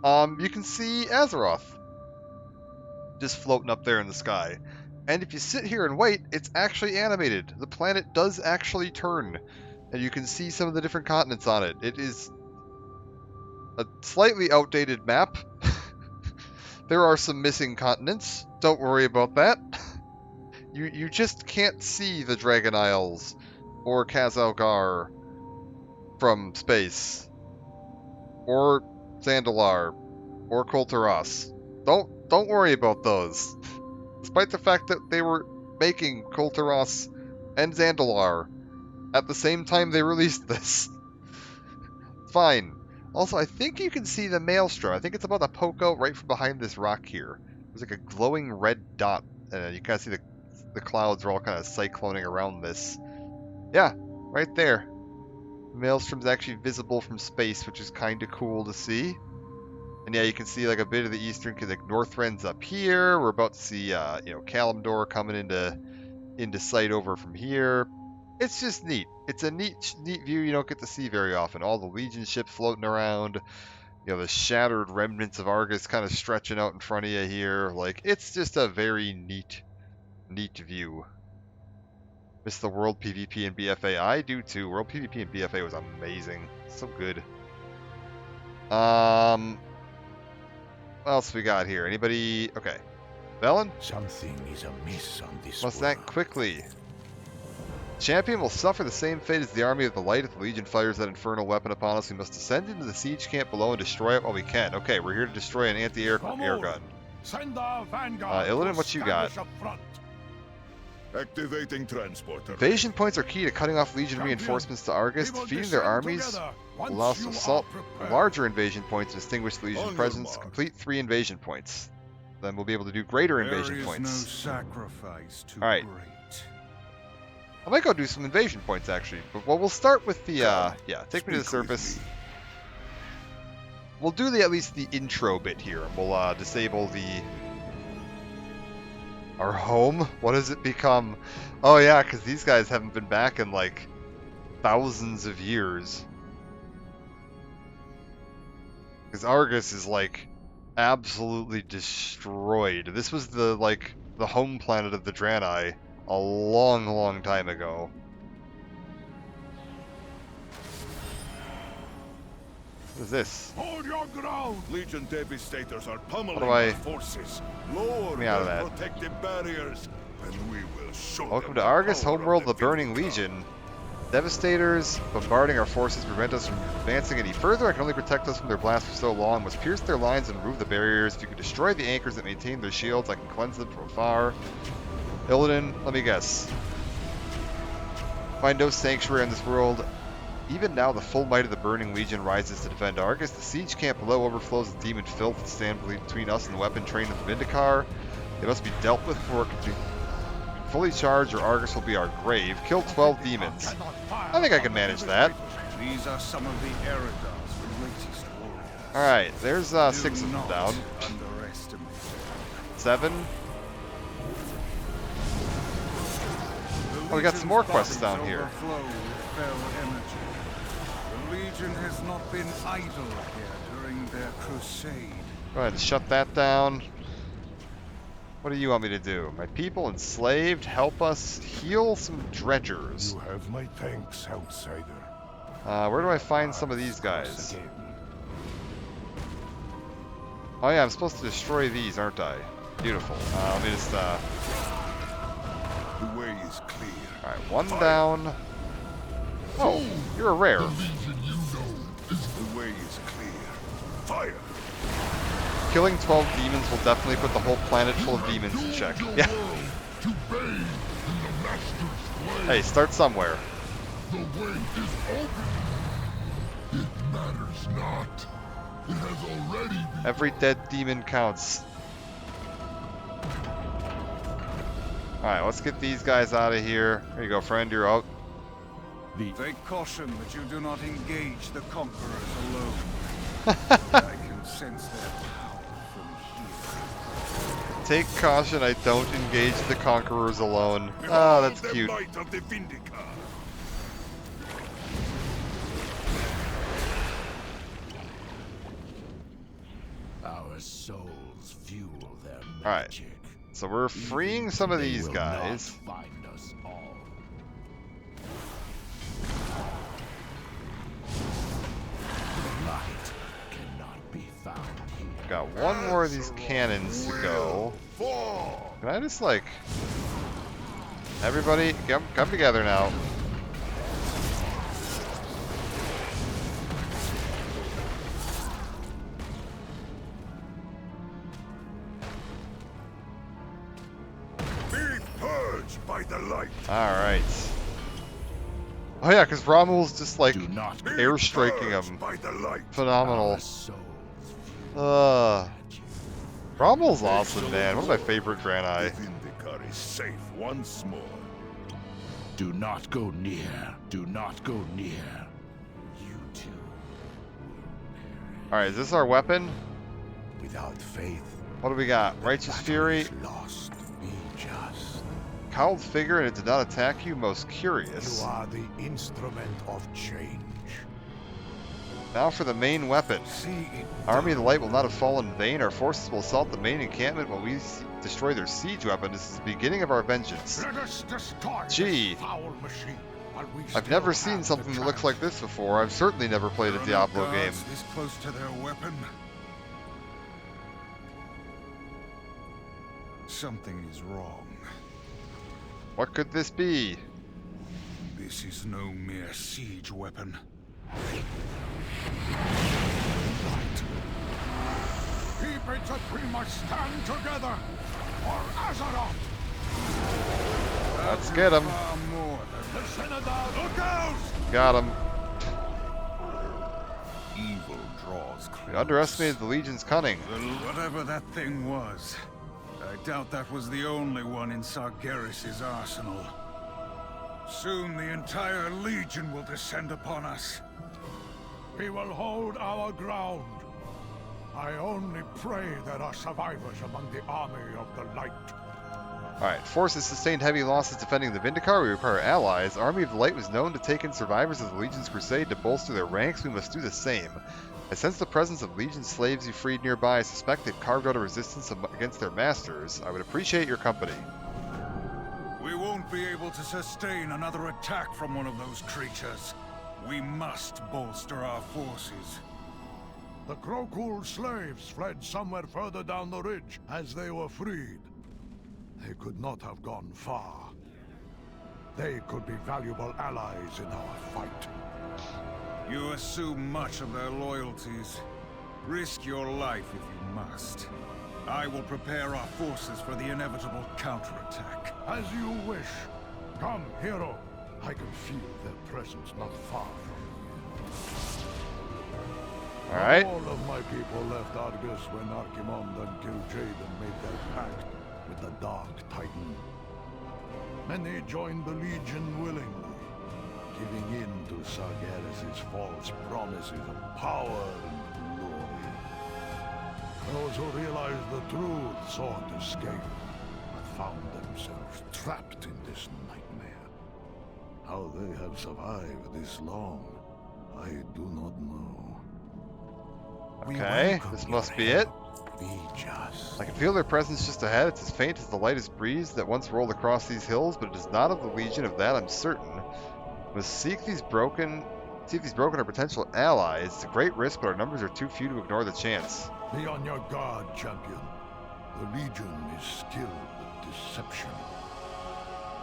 You can see Azeroth. Just floating up there in the sky. And if you sit here and wait, it's actually animated. The planet does actually turn. And you can see some of the different continents on it. It is a slightly outdated map. There are some missing continents. Don't worry about that. You just can't see the Dragon Isles or Khazalgar from space, or Zandalar, or Kulturas. Don't worry about those. Despite the fact that they were making Kulturas and Zandalar at the same time they released this. Fine. Also, I think you can see the Maelstrom. I think it's about to poke out right from behind this rock here. There's like a glowing red dot, and you kind of see the clouds are all kind of cycloning around this. Yeah, right there. Maelstrom's actually visible from space, which is kind of cool to see. And yeah, you can see like a bit of the eastern, like Northrend's up here. We're about to see, Kalimdor coming into sight over from here. It's just neat. It's a neat view you don't get to see very often. All the Legion ships floating around. The shattered remnants of Argus kind of stretching out in front of you here. Like, it's just a very neat view. Miss the World PvP and BFA. I do too. World PvP and BFA was amazing. So good. What else we got here? Anybody? Okay. Velen? Something is amiss on this Must world. act quickly. Champion will suffer the same fate as the Army of the Light if the Legion fires that infernal weapon upon us. We must descend into the siege camp below and destroy it while we can. Okay, we're here to destroy an anti-air gun. Send our vanguard. Illidan, what you got? Activating transporter. Invasion points are key to cutting off Legion reinforcements to Argus. Defeating their armies will allow us to assault larger invasion points and extinguish the Legion's presence. Complete 3 invasion points. Then we'll be able to do greater invasion points. No sacrifice too Alright. great. I might go do some invasion points actually. But we'll start with the take me to the surface. We'll do at least the intro bit here. We'll disable our home. What has it become? Oh yeah, because these guys haven't been back in like thousands of years. Because Argus is like absolutely destroyed. This was the home planet of the Draenei a long time ago. What is this? Hold your ground! Legion devastators are pummeling our forces. Lower me out of their that. protective barriers, and we will show Welcome them to Argus, the power homeworld of of the Burning Legion. Devastators bombarding our forces prevent us from advancing any further. I can only protect us from their blast for so long. Must pierce their lines and remove the barriers. If you can destroy the anchors that maintain their shields, I can cleanse them from afar. Illidan, let me guess. Find no sanctuary on this world. Even now, the full might of the Burning Legion rises to defend Argus. The siege camp below overflows with demon filth that stand between us and the weapon train of the Vindikar. They must be dealt with before it can be fully charged, or Argus will be our grave. Kill 12 demons. I think I can manage that. These are some of the Eridar's greatest warriors. Alright, there's 6 of them down. 7. Oh, we got some more quests down here. The Legion has not been idle here during their crusade. Go ahead and shut that down. What do you want me to do? My people enslaved, help us heal some dredgers. You have my thanks, outsider. Where do I find some of these guys? Oh yeah, I'm supposed to destroy these, aren't I? Beautiful. Let me just, The way is clear. Alright, 1 down. Oh, you're a rare. The way is clear. Fire! Killing 12 demons will definitely put the whole planet full of demons in check. Yeah. Hey, start somewhere. The way is open. It matters not. It has already been. Every dead demon counts. Alright, let's get these guys out of here. There you go, friend. You're out. Take caution that you do not engage the conquerors alone. I can sense their power from here. Take caution, I don't engage the conquerors alone. Oh, that's cute. Might of the Vindicator. Our souls fuel their Alright, magic. so we're freeing some of these They will guys. not find us all. The light cannot be found here. Got one more of these cannons to go. Can I just like... Everybody, come together now. Be purged by the light. Alright. Oh yeah, because Romul's just like airstriking him. By the light. Phenomenal. Romul's awesome, man. One of my favorite Draenei. The Vindicator is safe once more. Do not go near. Do not go near. You too. Alright, is this our weapon? Without faith. What do we got? Righteous Fury. Lost. Be just. Cowled figure and it did not attack you. Most curious. You are the instrument of change. Now for the main weapon. Army of the Light will not have fallen in vain. Our forces will assault the main encampment when we destroy their siege weapon. This is the beginning of our vengeance. Let us destroy Gee, this foul machine while we I've still never seen have something the that looks like this before. I've certainly never played a Diablo game. This close to their weapon. Something is wrong. What could this be? This is no mere siege weapon. Keep it that we must stand together for Azeroth! Let's get him. Far more than The Synodal, look out! Got him. evil draws close. We underestimated the Legion's cunning. Whatever that thing was, I doubt that was the only one in Sargeras' arsenal. Soon the entire Legion will descend upon us. We will hold our ground. I only pray there are survivors among the army of the light. Alright, forces sustained heavy losses defending the Vindicator. We require allies. Army of the Light was known to take in survivors of the Legion's crusade to bolster their ranks. We must do the same. I sense the presence of Legion slaves you freed nearby. I suspect they've carved out a resistance against their masters. I would appreciate your company. We won't be able to sustain another attack from one of those creatures. We must bolster our forces. The Krokul slaves fled somewhere further down the ridge as they were freed. They could not have gone far. They could be valuable allies in our fight. You assume much of their loyalties. Risk your life if you must. I will prepare our forces for the inevitable counterattack. As you wish. Come, hero. I can feel their presence not far from here. Alright. All of my people left Argus when Archimond and Kil'jaeden made their pact with the Dark Titan. Many joined the Legion willingly, giving in to Sargeras' false promises of power and glory. Those who realized the truth sought escape, but found themselves trapped in this nightmare. How they have survived this long, I do not know. Okay, this must be it. Be just. I can feel their presence just ahead. It's as faint as the lightest breeze that once rolled across these hills, but it is not of the Legion, of that I'm certain. We must see if these broken are potential allies. It's a great risk, but our numbers are too few to ignore the chance. Be on your guard, champion. The Legion is skilled with deception.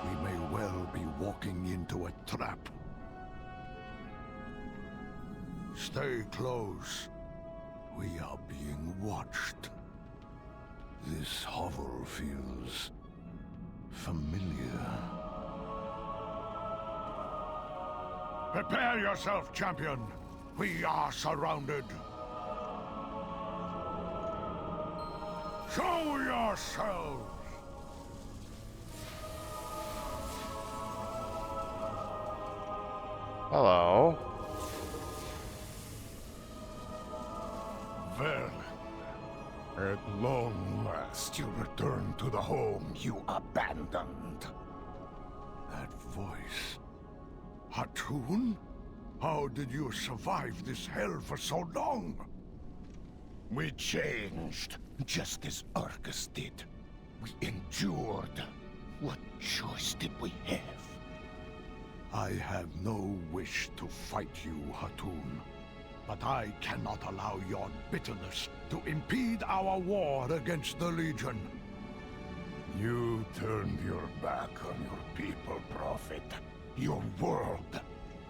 We may well be walking into a trap. Stay close. We are being watched. This hovel feels familiar. Prepare yourself, champion. We are surrounded. Show yourselves! Hello. Well, at long last you return to the home you abandoned. That voice. Hatun? How did you survive this hell for so long? We changed, just as Arcus did. We endured. What choice did we have? I have no wish to fight you, Hatun. But I cannot allow your bitterness to impede our war against the Legion. You turned your back on your people, Prophet. Your world.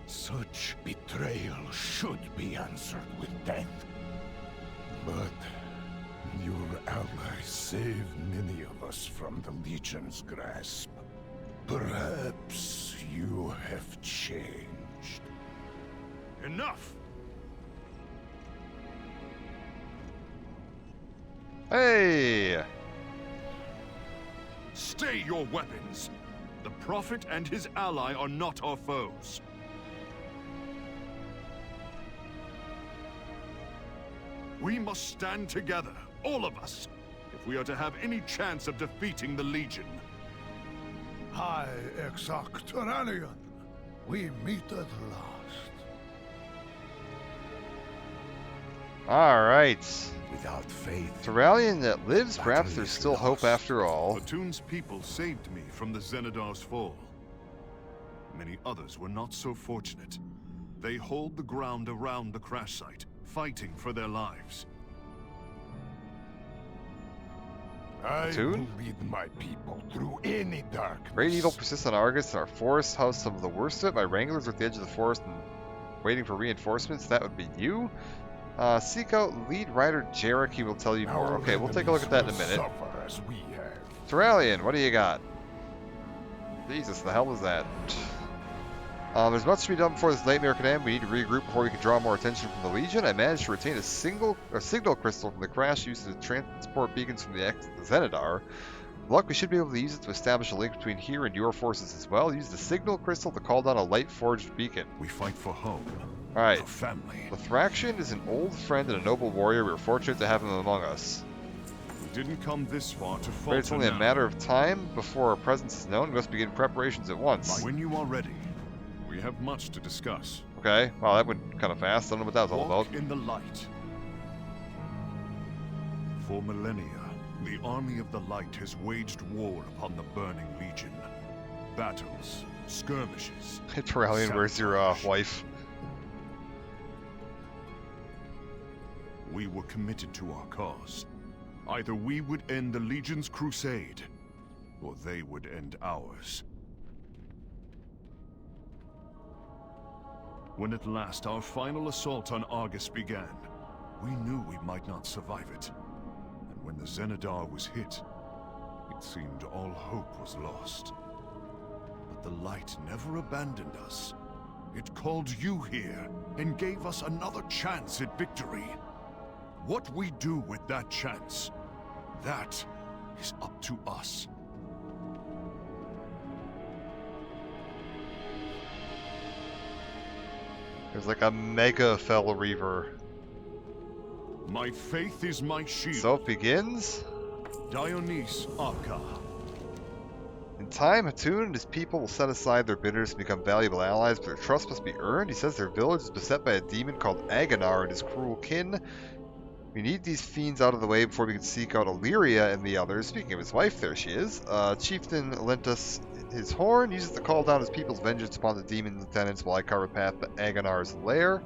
Such betrayal should be answered with death. But your allies saved many of us from the Legion's grasp. Perhaps you have changed. Enough! Hey! Stay your weapons! The Prophet and his ally are not our foes. We must stand together, all of us, if we are to have any chance of defeating the Legion. High Exarch Turanian, we meet at last. Alright. Without faith, Turalian that lives, perhaps there's still hope after all. Hatun's people saved me from the Xenadar's fall. Many others were not so fortunate. They hold the ground around the crash site, fighting for their lives. I Hatun? will lead my people through any darkness. Great evil persists on Argus, and our forest housed some of the worst of it. My wranglers are at the edge of the forest and waiting for reinforcements. That would be you. Seek out lead rider Jarek, he will tell you more. Okay, we'll take a look at that in a minute. Turalian, what do you got? Jesus, the hell was that? There's much to be done before this nightmare can end. We need to regroup before we can draw more attention from the Legion. I managed to retain a signal crystal from the crash used to transport beacons from the Xenadar. Luck, we should be able to use it to establish a link between here and your forces as well. Use the signal crystal to call down a light-forged beacon. We fight for home. Alright. For family. The Thraxian is an old friend and a noble warrior. We are fortunate to have him among us. We didn't come this far to But falter it's only a now. matter of time before our presence is known. We must begin preparations at once. When you are ready, we have much to discuss. Okay, wow, that went kind of fast. I don't know what that was all Walk about. in the light. For millennia, the army of the light has waged war upon the burning legion. Battles, skirmishes. Turalian, where's your wife? We were committed to our cause. Either we would end the Legion's crusade, or they would end ours. When at last our final assault on Argus began, we knew we might not survive it. And when the Xenadar was hit, it seemed all hope was lost. But the light never abandoned us. It called you here, and gave us another chance at victory. What we do with that chance, that is up to us. There's like a mega Fel Reaver. My faith is my shield. So it begins. Dionys Arca. In time, Hatun and his people will set aside their bitterness and become valuable allies, but their trust must be earned. He says their village is beset by a demon called Aganar and his cruel kin. We need these fiends out of the way before we can seek out Illyria and the others. Speaking of his wife, there she is. Chieftain lent us his horn, uses to call down his people's vengeance upon the demon lieutenants while I carve a path to Agonar's lair.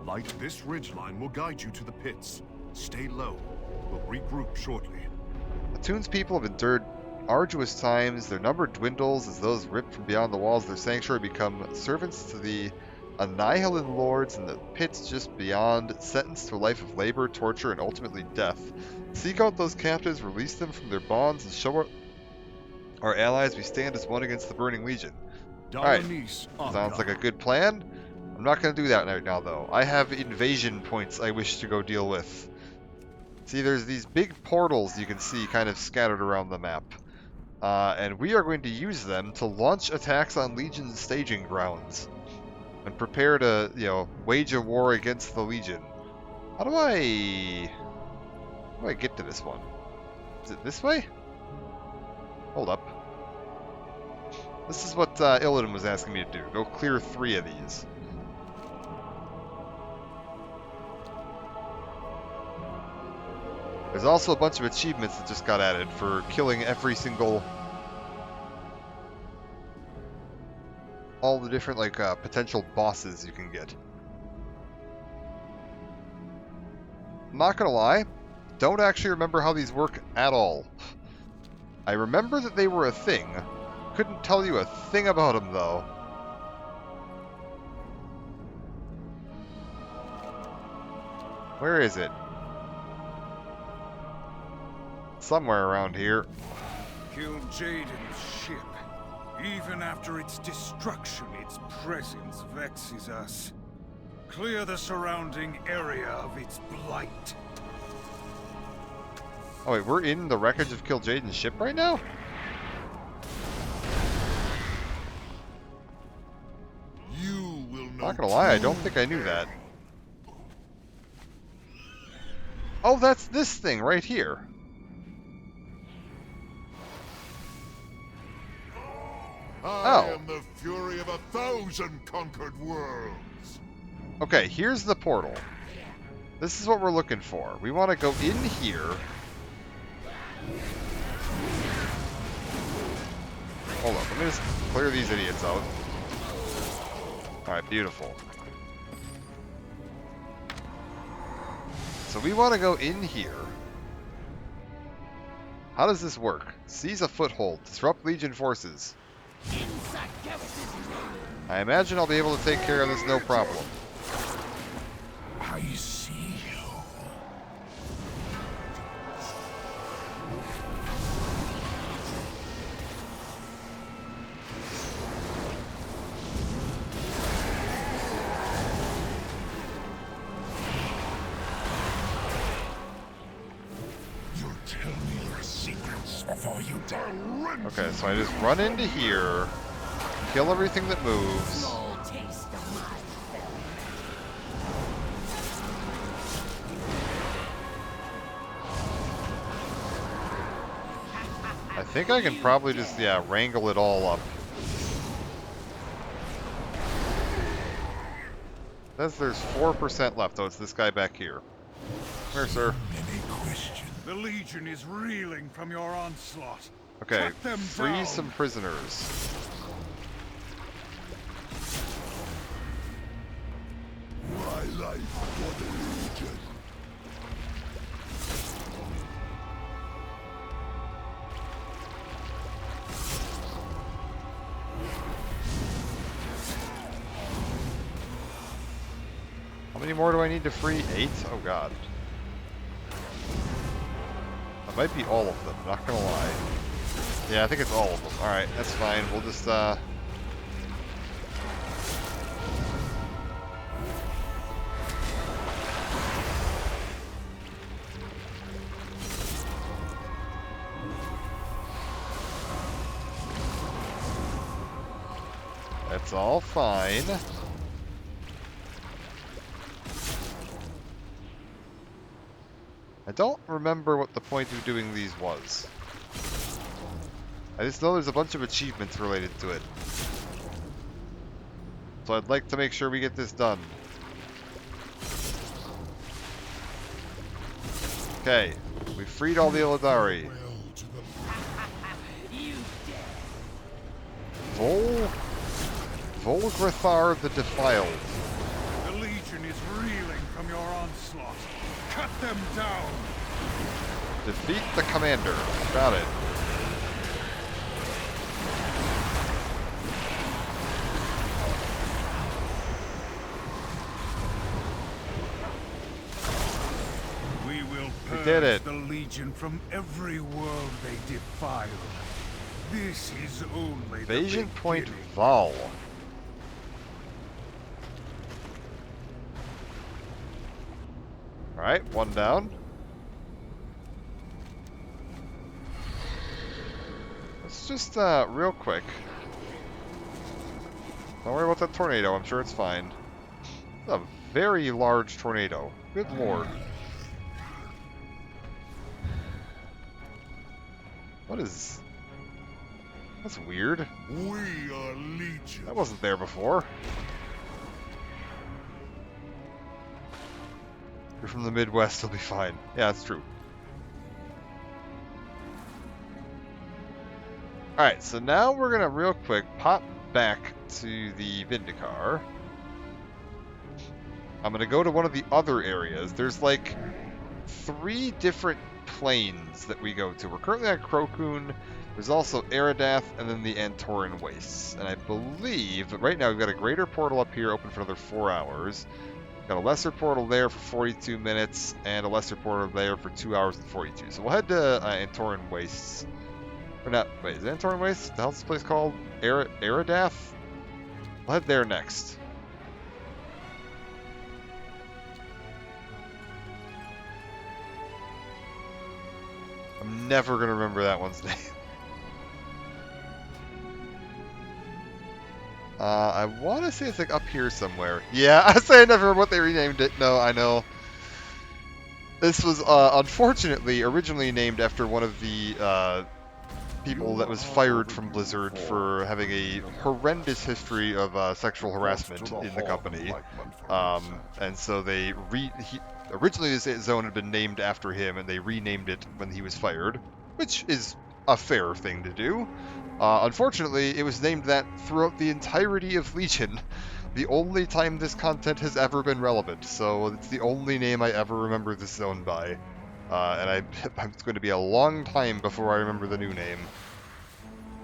Light, this ridgeline will guide you to the pits. Stay low. We'll regroup shortly. Hatun's people have endured arduous times. Their number dwindles as those ripped from beyond the walls of their sanctuary become servants to the Annihilan lords in the pits just beyond, sentenced to a life of labor, torture, and ultimately death. Seek out those captives, release them from their bonds, and show our allies we stand as one against the Burning Legion. Alright, sounds like a good plan. I'm not going to do that right now, though. I have invasion points I wish to go deal with. See, there's these big portals you can see kind of scattered around the map. and we are going to use them to launch attacks on Legion's staging grounds and prepare to, you know, wage a war against the Legion. How do I get to this one? Is it this way? Hold up. This is what Illidan was asking me to do. Go clear 3 of these. There's also a bunch of achievements that just got added for killing every single... all the different, like, potential bosses you can get. I'm not gonna lie, don't actually remember how these work at all. I remember that they were a thing. Couldn't tell you a thing about them, though. Where is it? Somewhere around here. Kill Jaden's ship. Even after its destruction, its presence vexes us. Clear the surrounding area of its blight. Oh wait, we're in the wreckage of Kill Jaden's ship right now? You will Not gonna lie, I don't think I knew that. Oh, that's this thing right here. I am the fury of 1,000 conquered worlds. Okay, here's the portal. This is what we're looking for. We want to go in here. Hold on, let me just clear these idiots out. Alright, beautiful. So we want to go in here. How does this work? Seize a foothold. Disrupt Legion forces. I imagine I'll be able to take care of this no problem. I see you. You'll tell me your secrets before you die. Okay, so I just run into here, kill everything that moves. I think I can probably just, yeah, wrangle it all up. Says there's 4% left. Oh, it's this guy back here. Come here, sir. The Legion is reeling from your onslaught. Okay, Cut them free down. some prisoners. My life for the Legion. How many more do I need to free? 8? Oh god. That might be all of them, not gonna lie. Yeah, I think it's all of them. Alright, that's fine. We'll just, That's all fine. I don't remember what the point of doing these was. I just know there's a bunch of achievements related to it. So I'd like to make sure we get this done. Okay, we freed all the Illidari. Volgrathar the Defiled. The Legion is reeling from your onslaught. Cut them down. Defeat the commander. Got it. We will We did purge it. the Legion from every world they defile. This is only Invasion the Point beginning. Val. Alright, one down. Let's let's just, real quick. Don't worry about that tornado, I'm sure it's fine. A very large tornado. Good lord. What is... That's weird. We are Legion. That wasn't there before. You're from the Midwest, you'll be fine. Yeah, that's true. Alright, so now we're gonna real quick pop back to the Vindicar. I'm gonna go to one of the other areas. There's like 3 different planes that we go to. We're currently on Krokun. There's also Eridath and then the Antoran Wastes. And I believe that right now we've got a greater portal up here open for another 4 hours. Got a lesser portal there for 42 minutes and a lesser portal there for 2 hours and 42. So we'll head to Antoran Wastes. Or not, wait, is it Antoran Wastes? The hell's this place called? Eridath? We'll head there next. I'm never going to remember that one's name. I want to say it's like up here somewhere. Yeah, I say I never remember what they renamed it. No, I know. This was unfortunately originally named after one of the people that was fired from Blizzard for having a horrendous history of sexual harassment in the company. And so they originally this zone had been named after him, and they renamed it when he was fired, which is a fair thing to do. Unfortunately, it was named that throughout the entirety of Legion, the only time this content has ever been relevant, so it's the only name I ever remember this zone by. And it's going to be a long time before I remember the new name.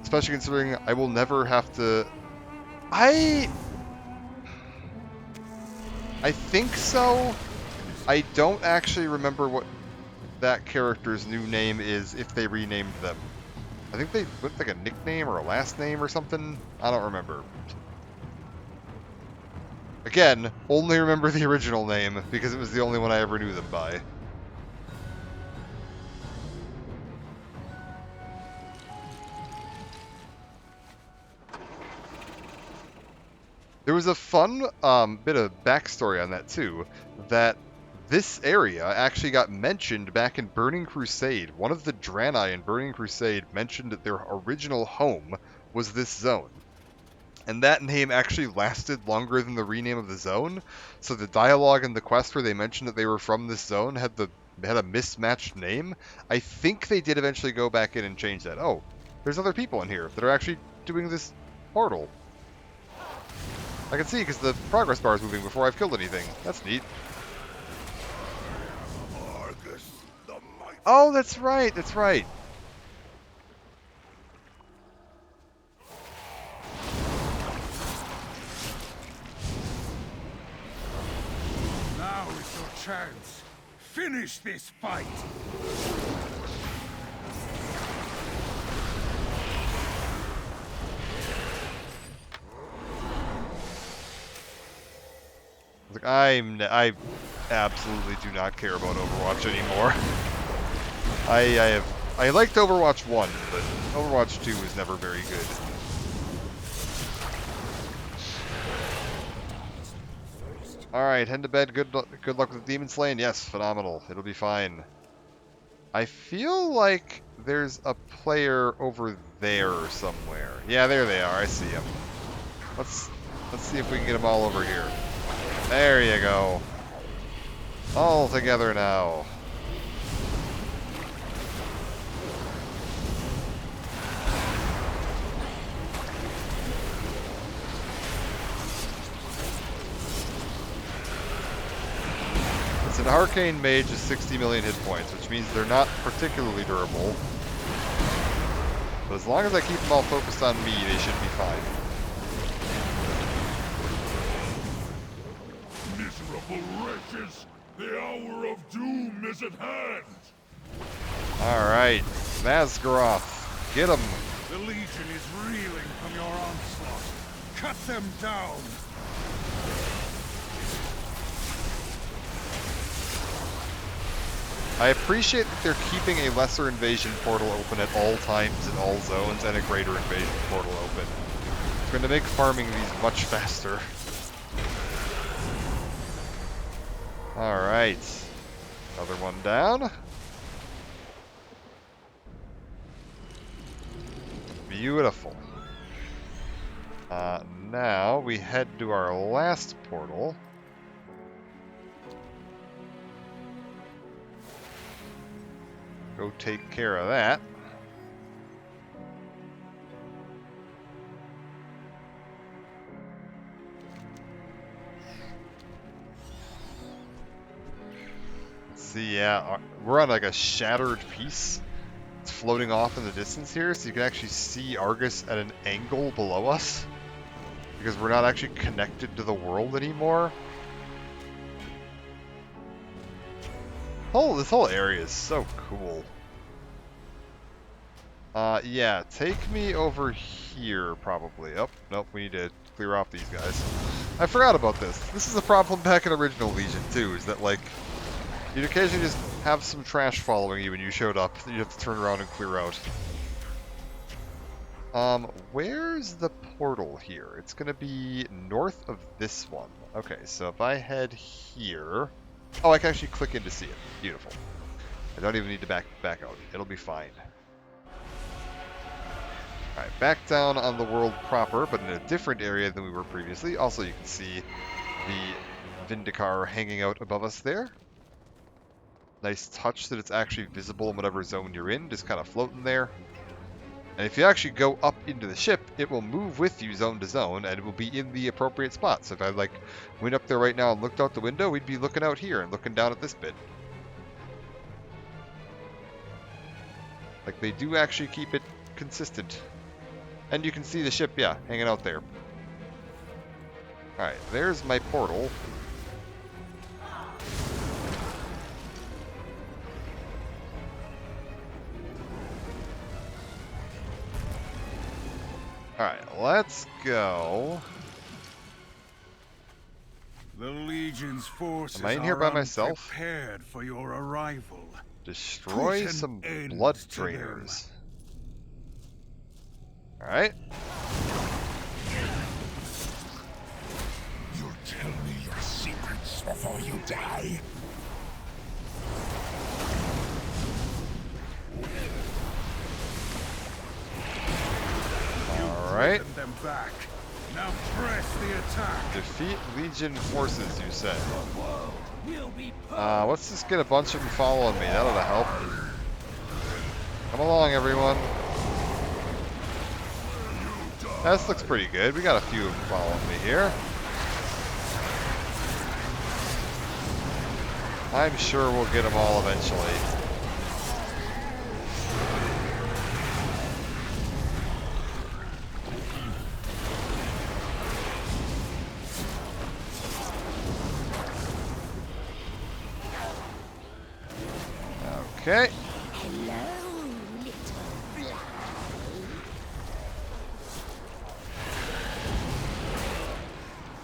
Especially considering I will never have to... I think so. I don't actually remember what that character's new name is if they renamed them. I think they went like a nickname or a last name or something. I don't remember. Again, only remember the original name because it was the only one I ever knew them by. There was a fun bit of backstory on that too, that this area actually got mentioned back in Burning Crusade. One of the Draenei in Burning Crusade mentioned that their original home was this zone. And that name actually lasted longer than the rename of the zone, so the dialogue in the quest where they mentioned that they were from this zone had a mismatched name. I think they did eventually go back in and change that. Oh, there's other people in here that are actually doing this portal. I can see because the progress bar is moving before I've killed anything. That's neat. Oh, that's right, that's right. Now is your chance. Finish this fight. Like, I absolutely do not care about Overwatch anymore. I liked Overwatch 1, but Overwatch 2 was never very good. Alright, head to bed. Good luck with Demon Slaying. Yes, phenomenal. It'll be fine. I feel like there's a player over there somewhere. Yeah, there they are. I see them. Let's see if we can get them all over here. There you go. All together now. It's an arcane mage with 60 million hit points, which means they're not particularly durable. But as long as I keep them all focused on me, they should be fine. Miserable wretches! The hour of doom is at hand! Alright, Mazgaroth, get him! The Legion is reeling from your onslaught. Cut them down! I appreciate that they're keeping a lesser invasion portal open at all times in all zones and a greater invasion portal open. It's going to make farming these much faster. Alright. Another one down. Beautiful. Now we head to our last portal. Go take care of that. Let's see, yeah, we're on like a shattered piece. It's floating off in the distance here, so you can actually see Argus at an angle below us. Because we're not actually connected to the world anymore. Oh, this whole area is so cool. Yeah, take me over here, probably. Oh, nope, we need to clear off these guys. I forgot about this. This is a problem back in Original Legion, too, is that, like, you'd occasionally just have some trash following you when you showed up that you have to turn around and clear out. Where's the portal here? It's gonna be north of this one. Okay, so if I head here... Oh, I can actually click in to see it. Beautiful. I don't even need to back out. It'll be fine. Alright, back down on the world proper, but in a different area than we were previously. Also, you can see the Vindicar hanging out above us there. Nice touch that it's actually visible in whatever zone you're in, just kind of floating there. And if you actually go up into the ship, it will move with you zone to zone, and it will be in the appropriate spot. So if I, like, went up there right now and looked out the window, we'd be looking out here and looking down at this bit. Like, they do actually keep it consistent. And you can see the ship, yeah, hanging out there. Alright, there's my portal. Alright, let's go. The Legion's forces Am I in here by are myself? unprepared for your arrival. Destroy Put an some end blood to drainers. Alright. You'll tell me your secrets before you die. Alright. Them back. Now press the attack. Defeat Legion forces, you said. Let's just get a bunch of them following me. That ought to help. Come along, everyone. This looks pretty good. We got a few of them following me here. I'm sure we'll get them all eventually. Okay. Hello, little fly.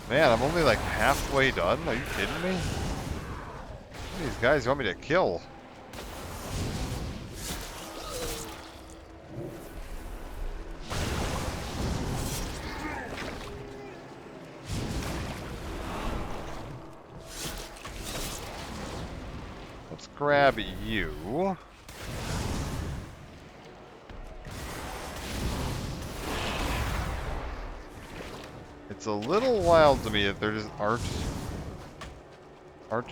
Man, I'm only like halfway done. Are you kidding me? These guys want me to kill. Let's grab you. It's a little wild to me that there just aren't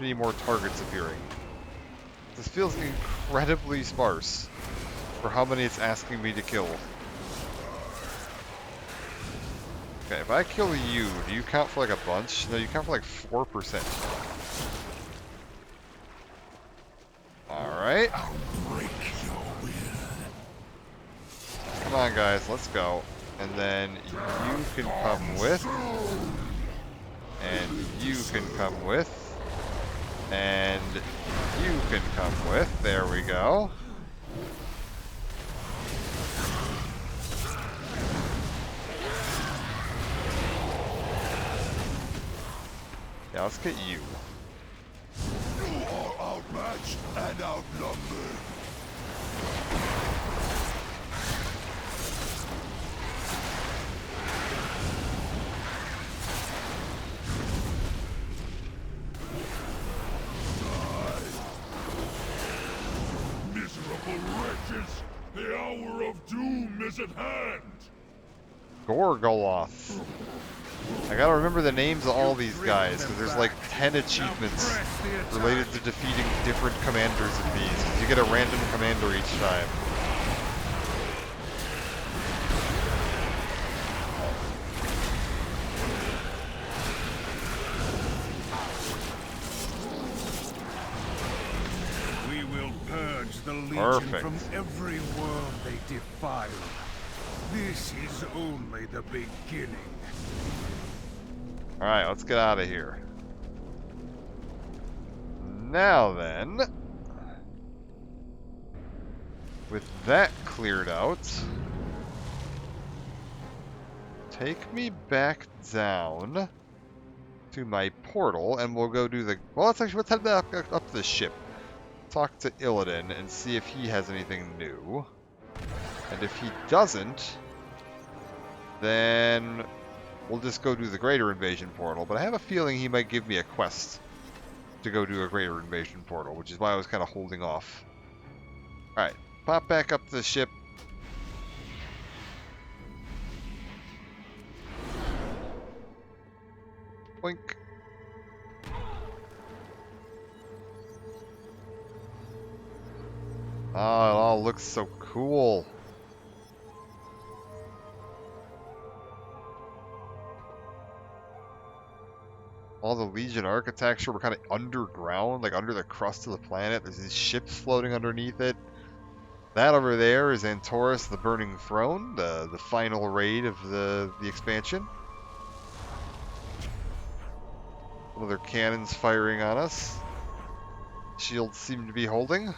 any more targets appearing. This feels incredibly sparse for how many it's asking me to kill. Okay, if I kill you, do you count for like a bunch? No, you count for like 4%. Alright. Come on, guys, let's go. And then you can come with. And you can come with. And you can come with. There we go. Yeah, let's get you. outmatched and outnumbered. Miserable wretches! The hour of doom is at hand! Gorgoloth. I gotta remember the names of all these guys, because there's like 10 achievements related to defeating different commanders of these, 'cause you get a random commander each time. We will purge the Legion Perfect. from every world they defile. This is only the beginning. Alright, let's get out of here. Now then, with that cleared out, take me back down to my portal, and we'll go do the... Well, let's head back up to the ship. Talk to Illidan and see if he has anything new. And if he doesn't, then we'll just go do the Greater Invasion portal. But I have a feeling he might give me a quest to go do a Greater Invasion portal, which is why I was kind of holding off. Alright, pop back up to the ship. Boink. Oh, it all looks so cool. All the Legion architecture were kind of underground, like under the crust of the planet. There's these ships floating underneath it. That over there is Antorus, the Burning Throne, the final raid of the expansion. One of their cannons firing on us. Shields seem to be holding.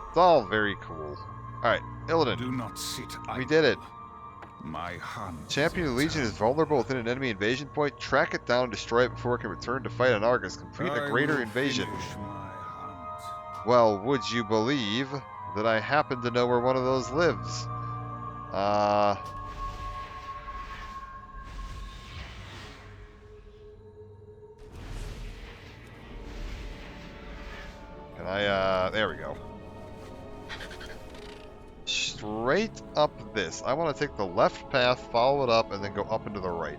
It's all very cool. Alright, Illidan. Do not sit We did it. My hunt. Champion of the Legion is vulnerable within an enemy invasion point. Track it down, destroy it before it can return to fight on Argus. Complete a greater invasion. Well, would you believe that I happen to know where one of those lives? Can I, there we go. Straight up this. I want to take the left path, follow it up, and then go up and to the right.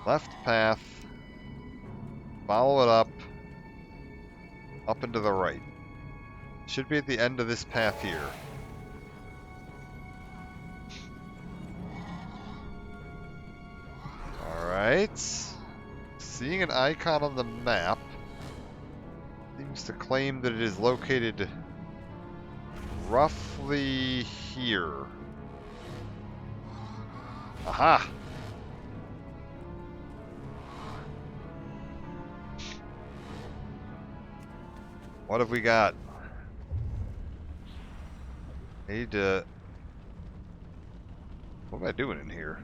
Left path, follow it up and to the right. Should be at the end of this path here. Alright. Seeing an icon on the map seems to claim that it is located roughly here. Aha! What have we got? Need to... What am I doing in here?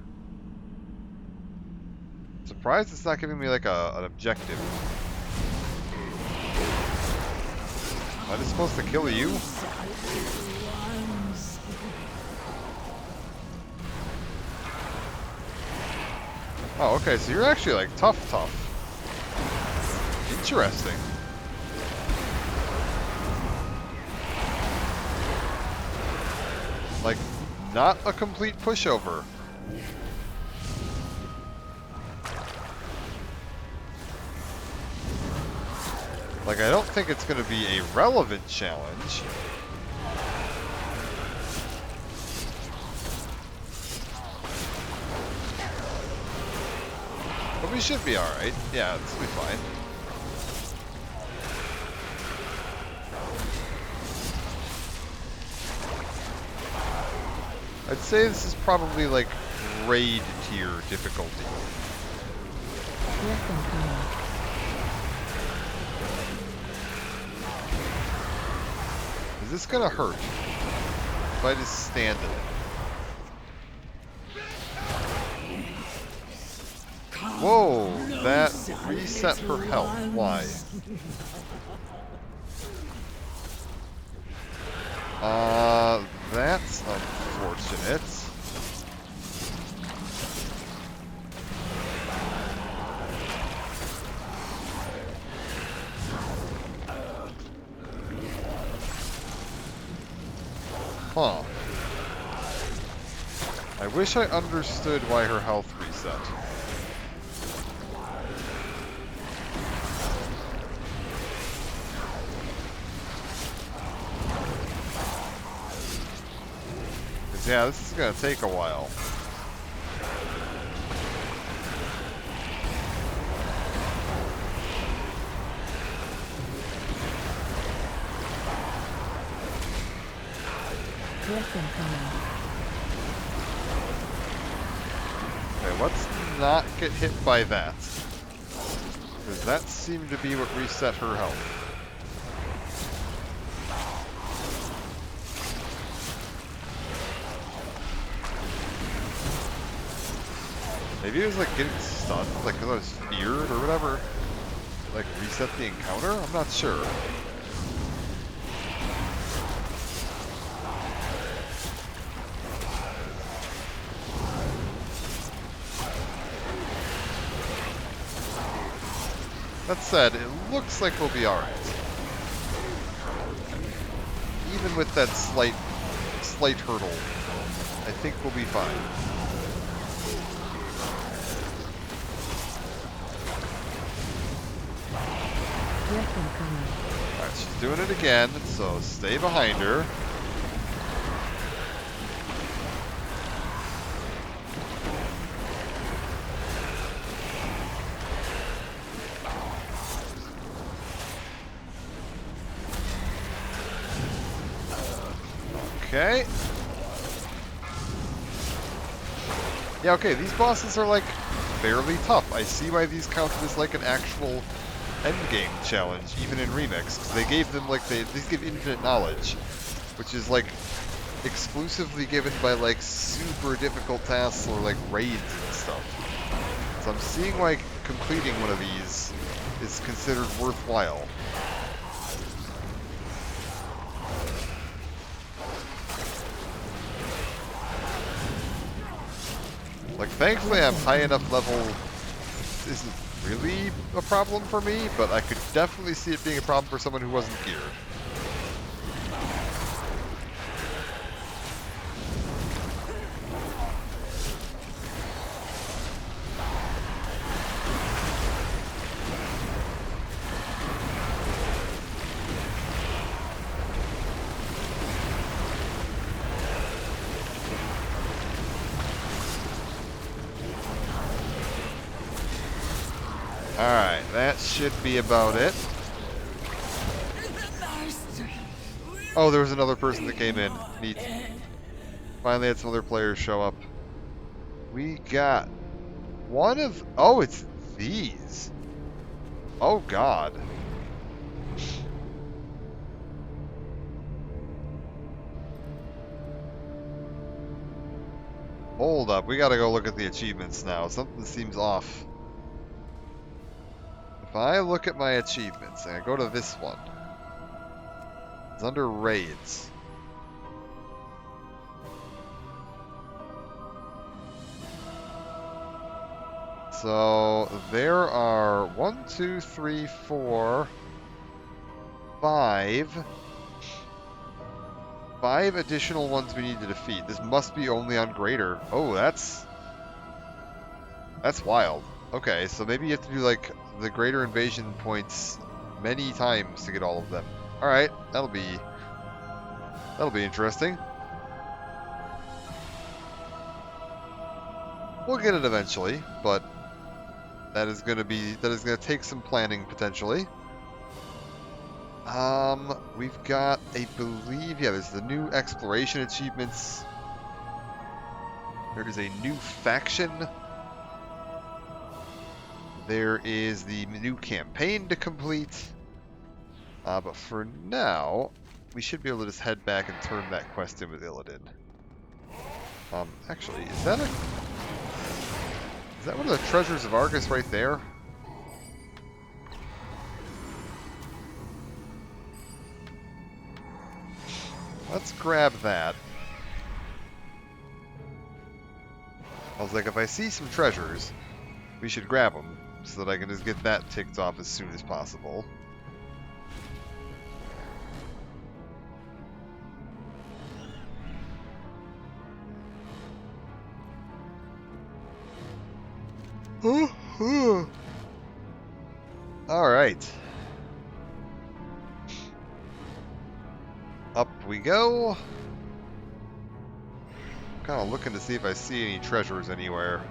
Surprised it's not giving me like an objective. Am I just supposed to kill you? Oh, okay, so you're actually like tough. Interesting. Like, not a complete pushover. Like, I don't think it's going to be a relevant challenge. But we should be alright. Yeah, this will be fine. I'd say this is probably like raid tier difficulty. Is this gonna hurt? fight is standing. Whoa, that reset her health. Why? That's unfortunate. Huh. I wish I understood why her health reset. Yeah, this is gonna take a while. Okay, let's not get hit by that. Because that seemed to be what reset her health. Maybe it was like getting stunned, like because I was feared or whatever. Like reset the encounter? I'm not sure. That said, it looks like we'll be alright. Even with that slight hurdle, I think we'll be fine. Alright, she's doing it again, so stay behind her. Okay. Yeah, okay, these bosses are like fairly tough. I see why these counted as like an actual endgame challenge, even in Remix, because they gave them like these give infinite knowledge, which is like exclusively given by like super difficult tasks or like raids and stuff. So I'm seeing why completing one of these is considered worthwhile. Like, thankfully I'm high enough level, this isn't really a problem for me, but I could definitely see it being a problem for someone who wasn't geared. Alright, that should be about it. Oh, there was another person that came in. Neat. Finally had some other players show up. We got one of... Oh, it's these. Oh, God. Hold up, we gotta go look at the achievements now. Something seems off. If I look at my achievements, and I go to this one, it's under raids. So there are 1, 2, 3, 4, 5 additional ones we need to defeat. This must be only on greater. Oh, that's wild. Okay, so maybe you have to do like the greater invasion points many times to get all of them. All right, that'll be interesting. We'll get it eventually, but that is going to take some planning potentially. We've got, I believe, yeah, there's the new exploration achievements. There is a new faction. There is the new campaign to complete. But for now, we should be able to just head back and turn that quest in with Illidan. Actually, is that one of the treasures of Argus right there? Let's grab that. I was like, if I see some treasures, we should grab them so that I can just get that ticked off as soon as possible. Alright. Up we go. Kind of looking to see if I see any treasures anywhere.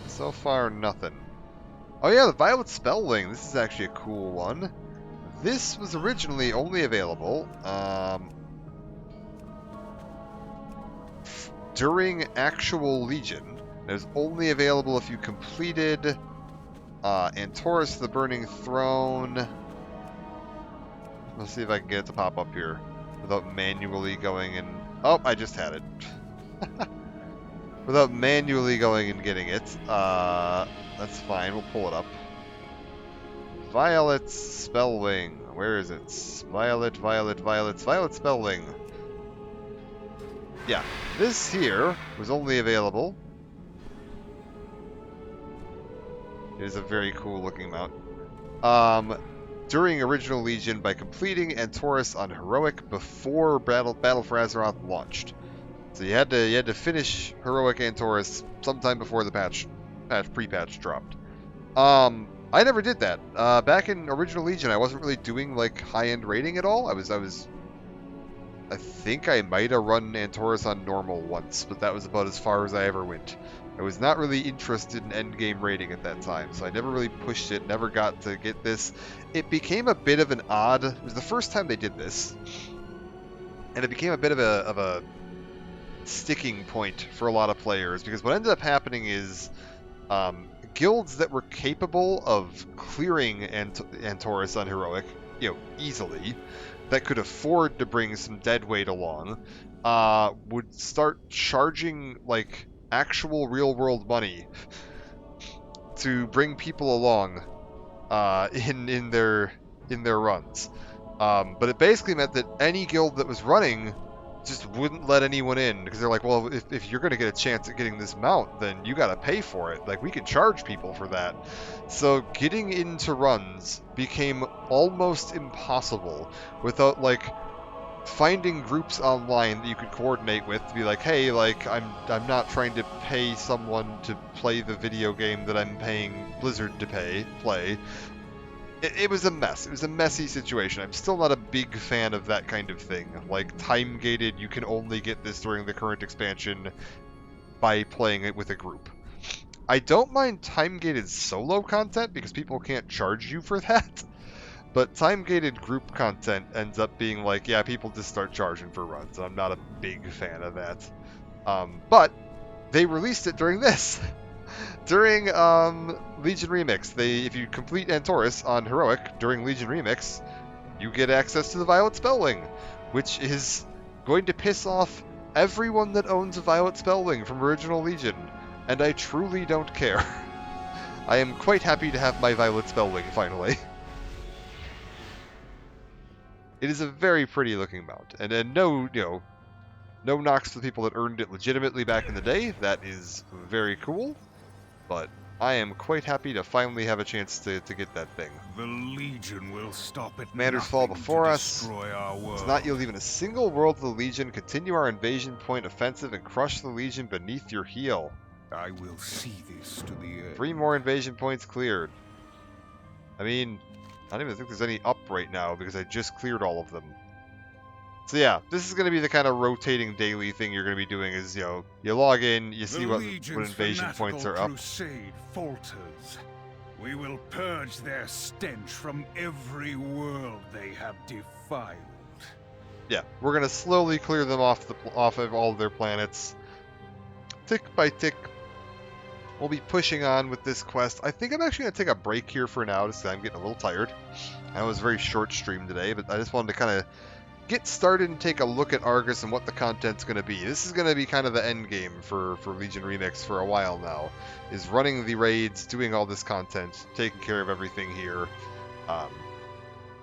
So far, nothing. Oh yeah, the Violet Spellwing. This is actually a cool one. This was originally only available during actual Legion. It was only available if you completed Antorus the Burning Throne. Let's see if I can get it to pop up here without manually going and... Oh, I just had it. Without manually going and getting it. That's fine, we'll pull it up. Violet Spellwing. Where is it? Violet Spellwing. Yeah, this here was only available. It is a very cool looking mount. During Original Legion by completing Antorus on Heroic before Battle for Azeroth launched. So you had to finish Heroic Antorus sometime before the pre-patch dropped. I never did that. Back in Original Legion, I wasn't really doing like high-end raiding at all. I think I might have run Antorus on normal once, but that was about as far as I ever went. I was not really interested in endgame raiding at that time, so I never really pushed it, never got to get this. It became a bit of an odd... It was the first time they did this, and it became a bit of a sticking point for a lot of players, because what ended up happening is guilds that were capable of clearing Antorus on Heroic, easily, that could afford to bring some deadweight along, would start charging, like, actual real-world money to bring people along in their runs. But it basically meant that any guild that was running just wouldn't let anyone in, because they're like, well, if you're going to get a chance at getting this mount, then you got to pay for it. Like, we can charge people for that. So getting into runs became almost impossible without, like, finding groups online that you could coordinate with to be like, hey, like, I'm not trying to pay someone to play the video game that I'm paying Blizzard to play. It was a mess. It was a messy situation. I'm still not a big fan of that kind of thing. Like, time-gated, you can only get this during the current expansion by playing it with a group. I don't mind time-gated solo content because people can't charge you for that. But time-gated group content ends up being like, yeah, people just start charging for runs, and I'm not a big fan of that. But they released it during this. During Legion Remix, if you complete Antorus on Heroic during Legion Remix, you get access to the Violet Spellwing, which is going to piss off everyone that owns a Violet Spellwing from Original Legion, and I truly don't care. I am quite happy to have my Violet Spellwing finally. It is a very pretty looking mount, and no knocks to the people that earned it legitimately back in the day. That is very cool. But I am quite happy to finally have a chance to get that thing. The Legion will stop at Commanders fall before us. Our world. Does not yield even a single world to the Legion. Continue our invasion point offensive and crush the Legion beneath your heel. I will see this to the end. 3 more invasion points cleared. I mean, I don't even think there's any up right now because I just cleared all of them. So yeah, this is going to be the kind of rotating daily thing you're going to be doing is, you log in, you see what invasion points are up. Crusade falters. We will purge their stench from every world they have defiled. Yeah, we're going to slowly clear them off of all of their planets. Tick by tick. we'll be pushing on with this quest. I think I'm actually going to take a break here for now, just 'cause I'm getting a little tired. I know it was a very short stream today, but I just wanted to kind of get started and take a look at Argus and what the content's going to be. This is going to be kind of the end game for Legion Remix for a while now, is running the raids, doing all this content, taking care of everything here,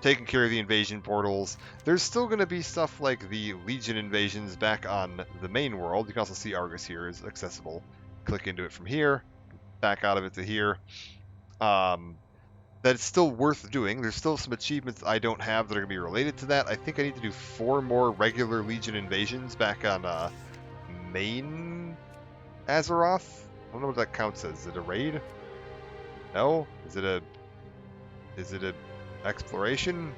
taking care of the invasion portals. There's still going to be stuff like the Legion invasions back on the main world. You can also see Argus here is accessible. Click into it from here, back out of it to here. That it's still worth doing. There's still some achievements I don't have that are going to be related to that. I think I need to do 4 more regular Legion invasions back on main Azeroth. I don't know what that counts as. Is it a raid? No? Is it a exploration?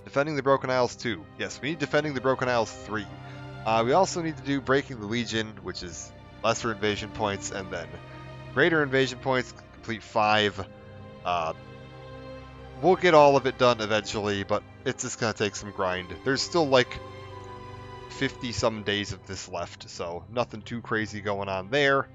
Defending the Broken Isles 2. Yes, we need Defending the Broken Isles 3. We also need to do Breaking the Legion, which is lesser invasion points, and then greater invasion points, complete 5. We'll get all of it done eventually, but it's just going to take some grind. There's still like 50-some days of this left, so nothing too crazy going on there.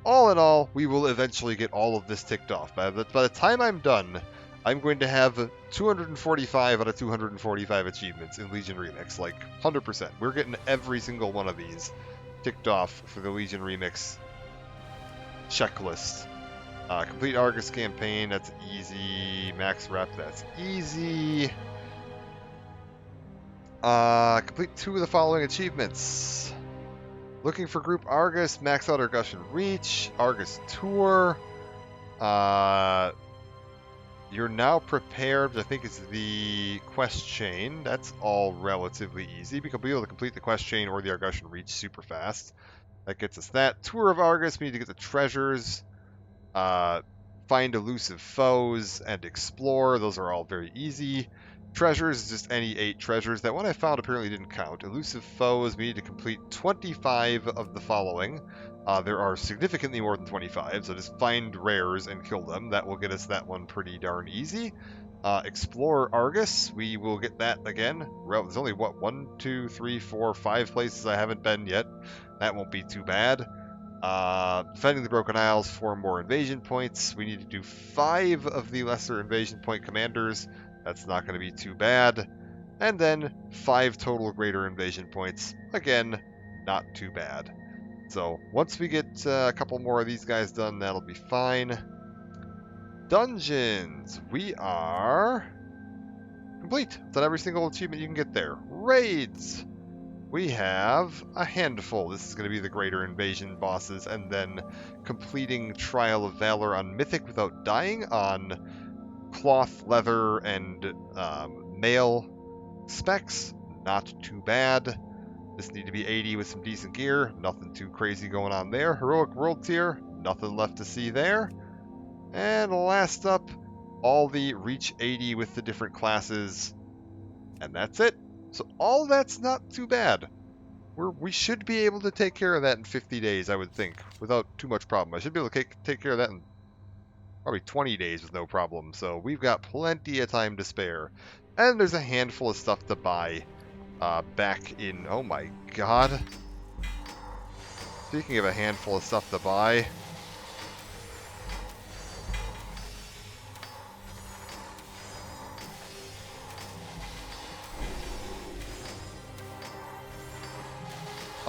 All in all, we will eventually get all of this ticked off. By the time I'm done, I'm going to have 245 out of 245 achievements in Legion Remix, like 100%. We're getting every single one of these ticked off for the Legion Remix checklist. Complete Argus campaign, that's easy. Max rep, that's easy. Complete 2 of the following achievements. Looking for group Argus, max out Argus and Reach, Argus Tour. You're now prepared, I think it's the quest chain. That's all relatively easy. We'll be able to complete the quest chain or the Argusian Reach super fast. That gets us that. Tour of Argus, we need to get the treasures. Find elusive foes and explore. Those are all very easy. Treasures is just any 8 treasures. That one I found apparently didn't count. Elusive foes, we need to complete 25 of the following. There are significantly more than 25, so just find rares and kill them. That will get us that one pretty darn easy. Explore Argus, we will get that again. Well, there's only, what, 1, 2, 3, 4, 5 places I haven't been yet. That won't be too bad. Defending the Broken Isles, 4 more invasion points. We need to do 5 of the lesser invasion point commanders. That's not going to be too bad. And then 5 total greater invasion points. Again, not too bad. So once we get a couple more of these guys done, that'll be fine. Dungeons. We are complete. Done every single achievement you can get there. Raids. We have a handful. This is going to be the greater invasion bosses, and then completing Trial of Valor on Mythic without dying on cloth, leather, and mail specs. Not too bad. This need to be 80 with some decent gear. Nothing too crazy going on there. Heroic World Tier. Nothing left to see there. And last up, all the Reach 80 with the different classes. And that's it. So all that's not too bad. We should be able to take care of that in 50 days, I would think, without too much problem. I should be able to take care of that in probably 20 days with no problem. So we've got plenty of time to spare. And there's a handful of stuff to buy back in... Oh my god. Speaking of a handful of stuff to buy...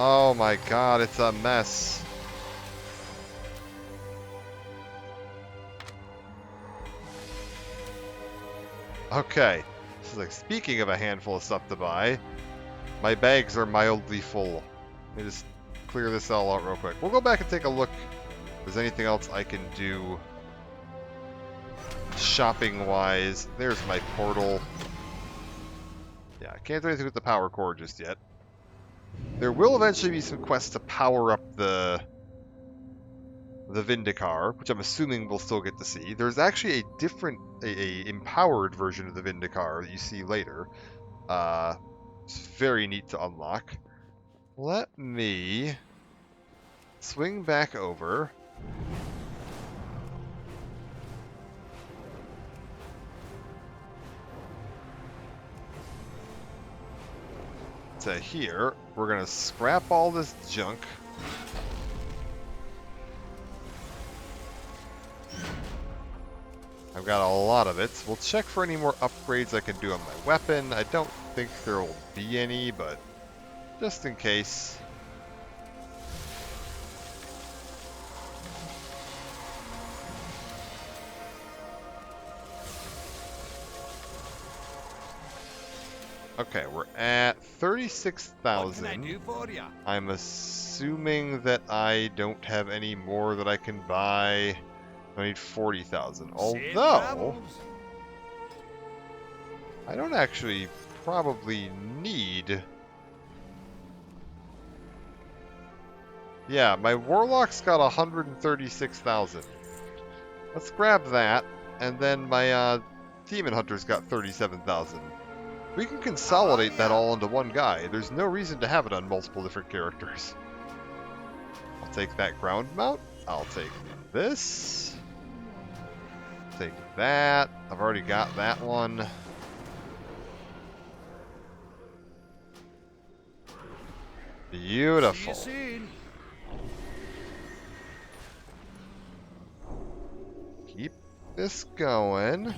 Oh my god, it's a mess. Okay. So like, speaking of a handful of stuff to buy, my bags are mildly full. Let me just clear this all out real quick. We'll go back and take a look if there's anything else I can do shopping-wise. There's my portal. Yeah, I can't do anything with the power core just yet. There will eventually be some quests to power up the Vindicar, which I'm assuming we'll still get to see. There's actually a different, a empowered version of the Vindicar that you see later. It's very neat to unlock. Let me swing back over. To here, we're gonna scrap all this junk. I've got a lot of it. We'll check for any more upgrades I can do on my weapon. I don't think there will be any, but just in case. Okay, we're at 36,000. I'm assuming that I don't have any more that I can buy. I need 40,000. Although, I don't actually probably need... Yeah, my Warlock's got 136,000. Let's grab that, and then my Demon Hunter's got 37,000. We can consolidate that all into one guy. There's no reason to have it on multiple different characters. I'll take that ground mount. I'll take this. Take that. I've already got that one. Beautiful. Keep this going.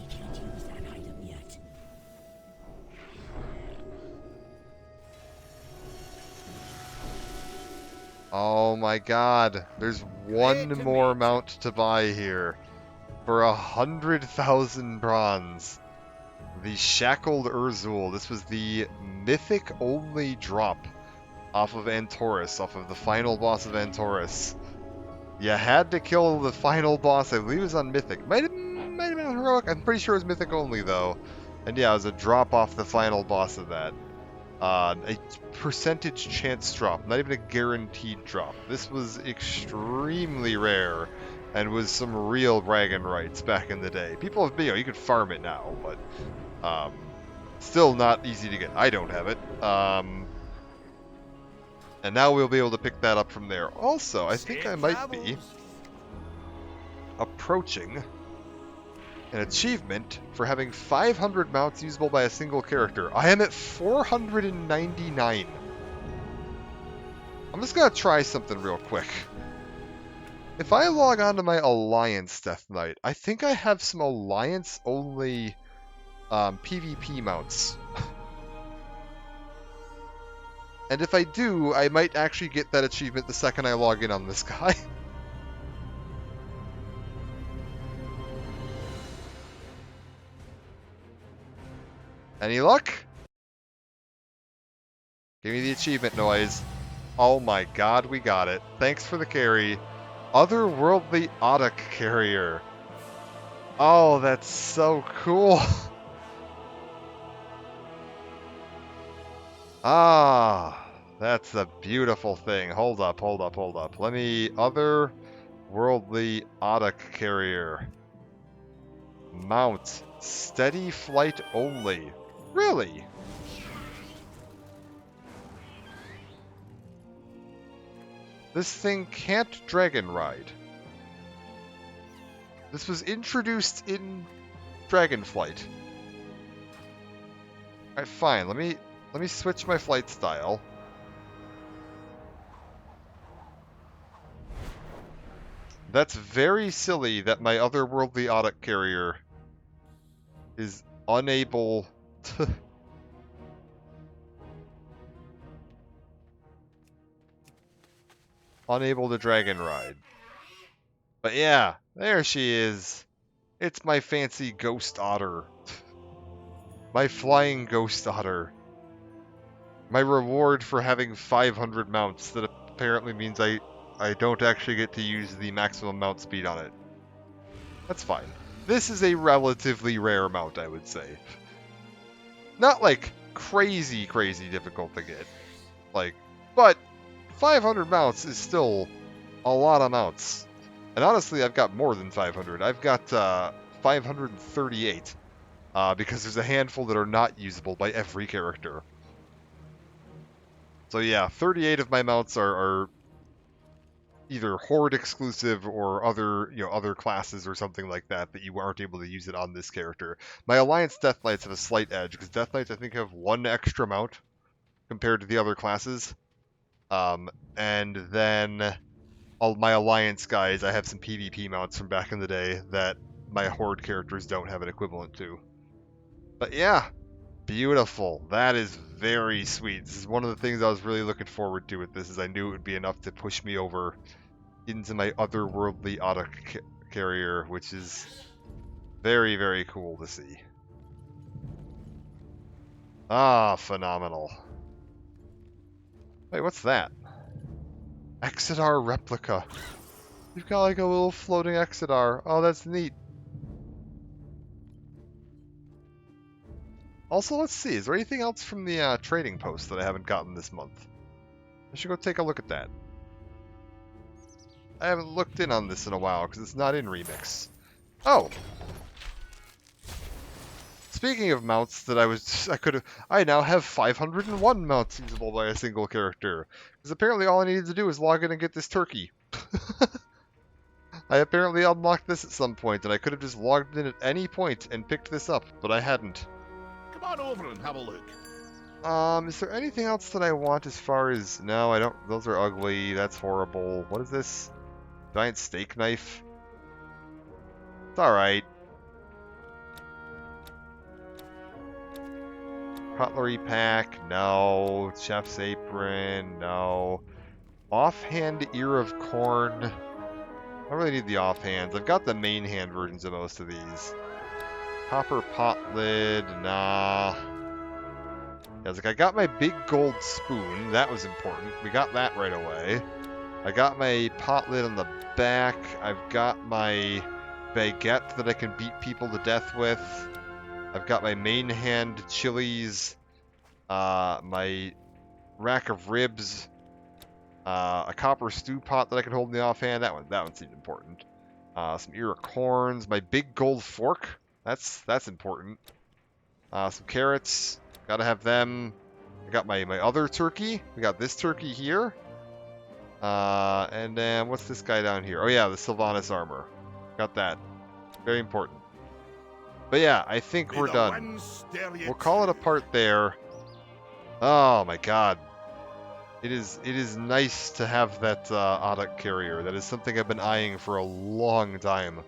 Oh my god, there's one more mount to buy here. For 100,000 bronze. The Shackled Urzul. This was the mythic only drop off of Antorus, off of the final boss of Antorus. You had to kill the final boss, I believe it was on Mythic. Might have been on Heroic, I'm pretty sure it was Mythic only though. And yeah, it was a drop off the final boss of that. A percentage chance drop, not even a guaranteed drop. This was extremely rare and was some real bragging rights back in the day. People have, you could farm it now, but still not easy to get. I don't have it. And now we'll be able to pick that up from there. Also, I think I might be approaching an achievement for having 500 mounts usable by a single character. I am at 499. I'm just going to try something real quick. If I log on to my Alliance Death Knight, I think I have some Alliance-only PvP mounts. And if I do, I might actually get that achievement the second I log in on this guy. Any luck? Give me the achievement noise. Oh my god, we got it. Thanks for the carry. Otherworldly Audic Carrier. Oh, that's so cool. Ah, that's a beautiful thing. Hold up. Let me... Otherworldly Audic Carrier. Mount. Steady flight only. Really? This thing can't dragon ride. This was introduced in Dragonflight. Alright, fine. Let me switch my flight style. That's very silly that my otherworldly Audic Carrier is unable to... unable to dragon ride. But yeah, there she is. It's my fancy ghost otter. My flying ghost otter. My reward for having 500 mounts that apparently means I don't actually get to use the maximum mount speed on it. That's fine. This is a relatively rare mount, I would say. Not like crazy difficult to get. Like, but 500 mounts is still a lot of mounts. And honestly, I've got more than 500. I've got 538. Because there's a handful that are not usable by every character. So yeah, 38 of my mounts are either Horde exclusive or other classes or something like that you aren't able to use it on this character. My Alliance Death Knights have a slight edge, because Death Knights I think have one extra mount compared to the other classes. And then all my Alliance guys, I have some PvP mounts from back in the day that my Horde characters don't have an equivalent to. But yeah, beautiful. That is very sweet. This is one of the things I was really looking forward to with this, is I knew it would be enough to push me over into my otherworldly auto carrier, which is very, very cool to see. Ah, phenomenal. Wait, what's that? Exodar replica. You've got like a little floating Exodar. Oh, that's neat. Also, let's see. Is there anything else from the trading post that I haven't gotten this month? I should go take a look at that. I haven't looked in on this in a while because it's not in Remix. Oh! Speaking of mounts that I now have 501 mounts usable by a single character. Because apparently all I needed to do was log in and get this turkey. I apparently unlocked this at some point, and I could have just logged in at any point and picked this up, but I hadn't. Come on over and have a look. Is there anything else that I want as far as... No, I don't... Those are ugly. That's horrible. What is this? Giant steak knife? It's alright. Cutlery pack? No. Chef's apron? No. Offhand ear of corn? I don't really need the offhands. I've got the main hand versions of most of these. Copper pot lid? Nah. Yeah, it's like I got my big gold spoon. That was important. We got that right away. I got my pot lid on the back. I've got my baguette that I can beat people to death with. I've got my main hand chilies. My rack of ribs. A copper stew pot that I can hold in the offhand. That one seemed important. Some ear of corns. My big gold fork. That's important. Some carrots. Gotta have them. I got my other turkey. We got this turkey here. And then what's this guy down here? Oh yeah, the Sylvanas armor. Got that. Very important. But yeah, I think we're done. We'll call it a part there. Oh my god. It is nice to have that Audit carrier. That is something I've been eyeing for a long time.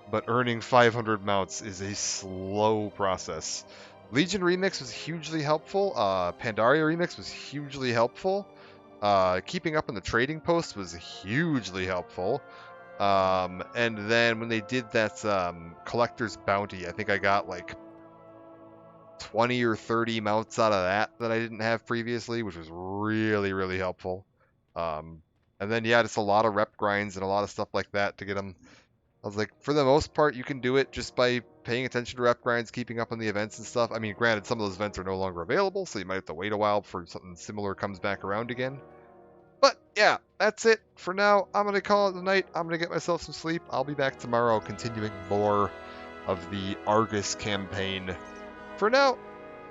But earning 500 mounts is a slow process. Legion Remix was hugely helpful. Pandaria Remix was hugely helpful. Keeping up on the trading post was hugely helpful. And then when they did that collector's bounty, I think I got like 20 or 30 mounts out of that I didn't have previously, which was really, really helpful. And then, yeah, just a lot of rep grinds and a lot of stuff like that to get them. I was like, for the most part, you can do it just by paying attention to rep grinds, keeping up on the events and stuff. I mean, granted, some of those events are no longer available, so you might have to wait a while before something similar comes back around again. But, yeah, that's it for now. I'm going to call it a night. I'm going to get myself some sleep. I'll be back tomorrow continuing more of the Argus campaign. For now,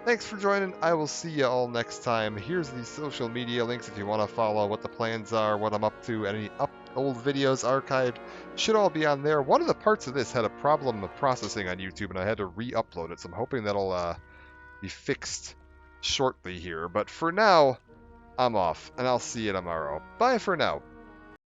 thanks for joining. I will see you all next time. Here's the social media links if you want to follow what the plans are, what I'm up to, any old videos archived. Should all be on there. One of the parts of this had a problem of processing on YouTube, and I had to re-upload it, so I'm hoping that'll be fixed shortly here. But for now, I'm off, and I'll see you tomorrow. Bye for now.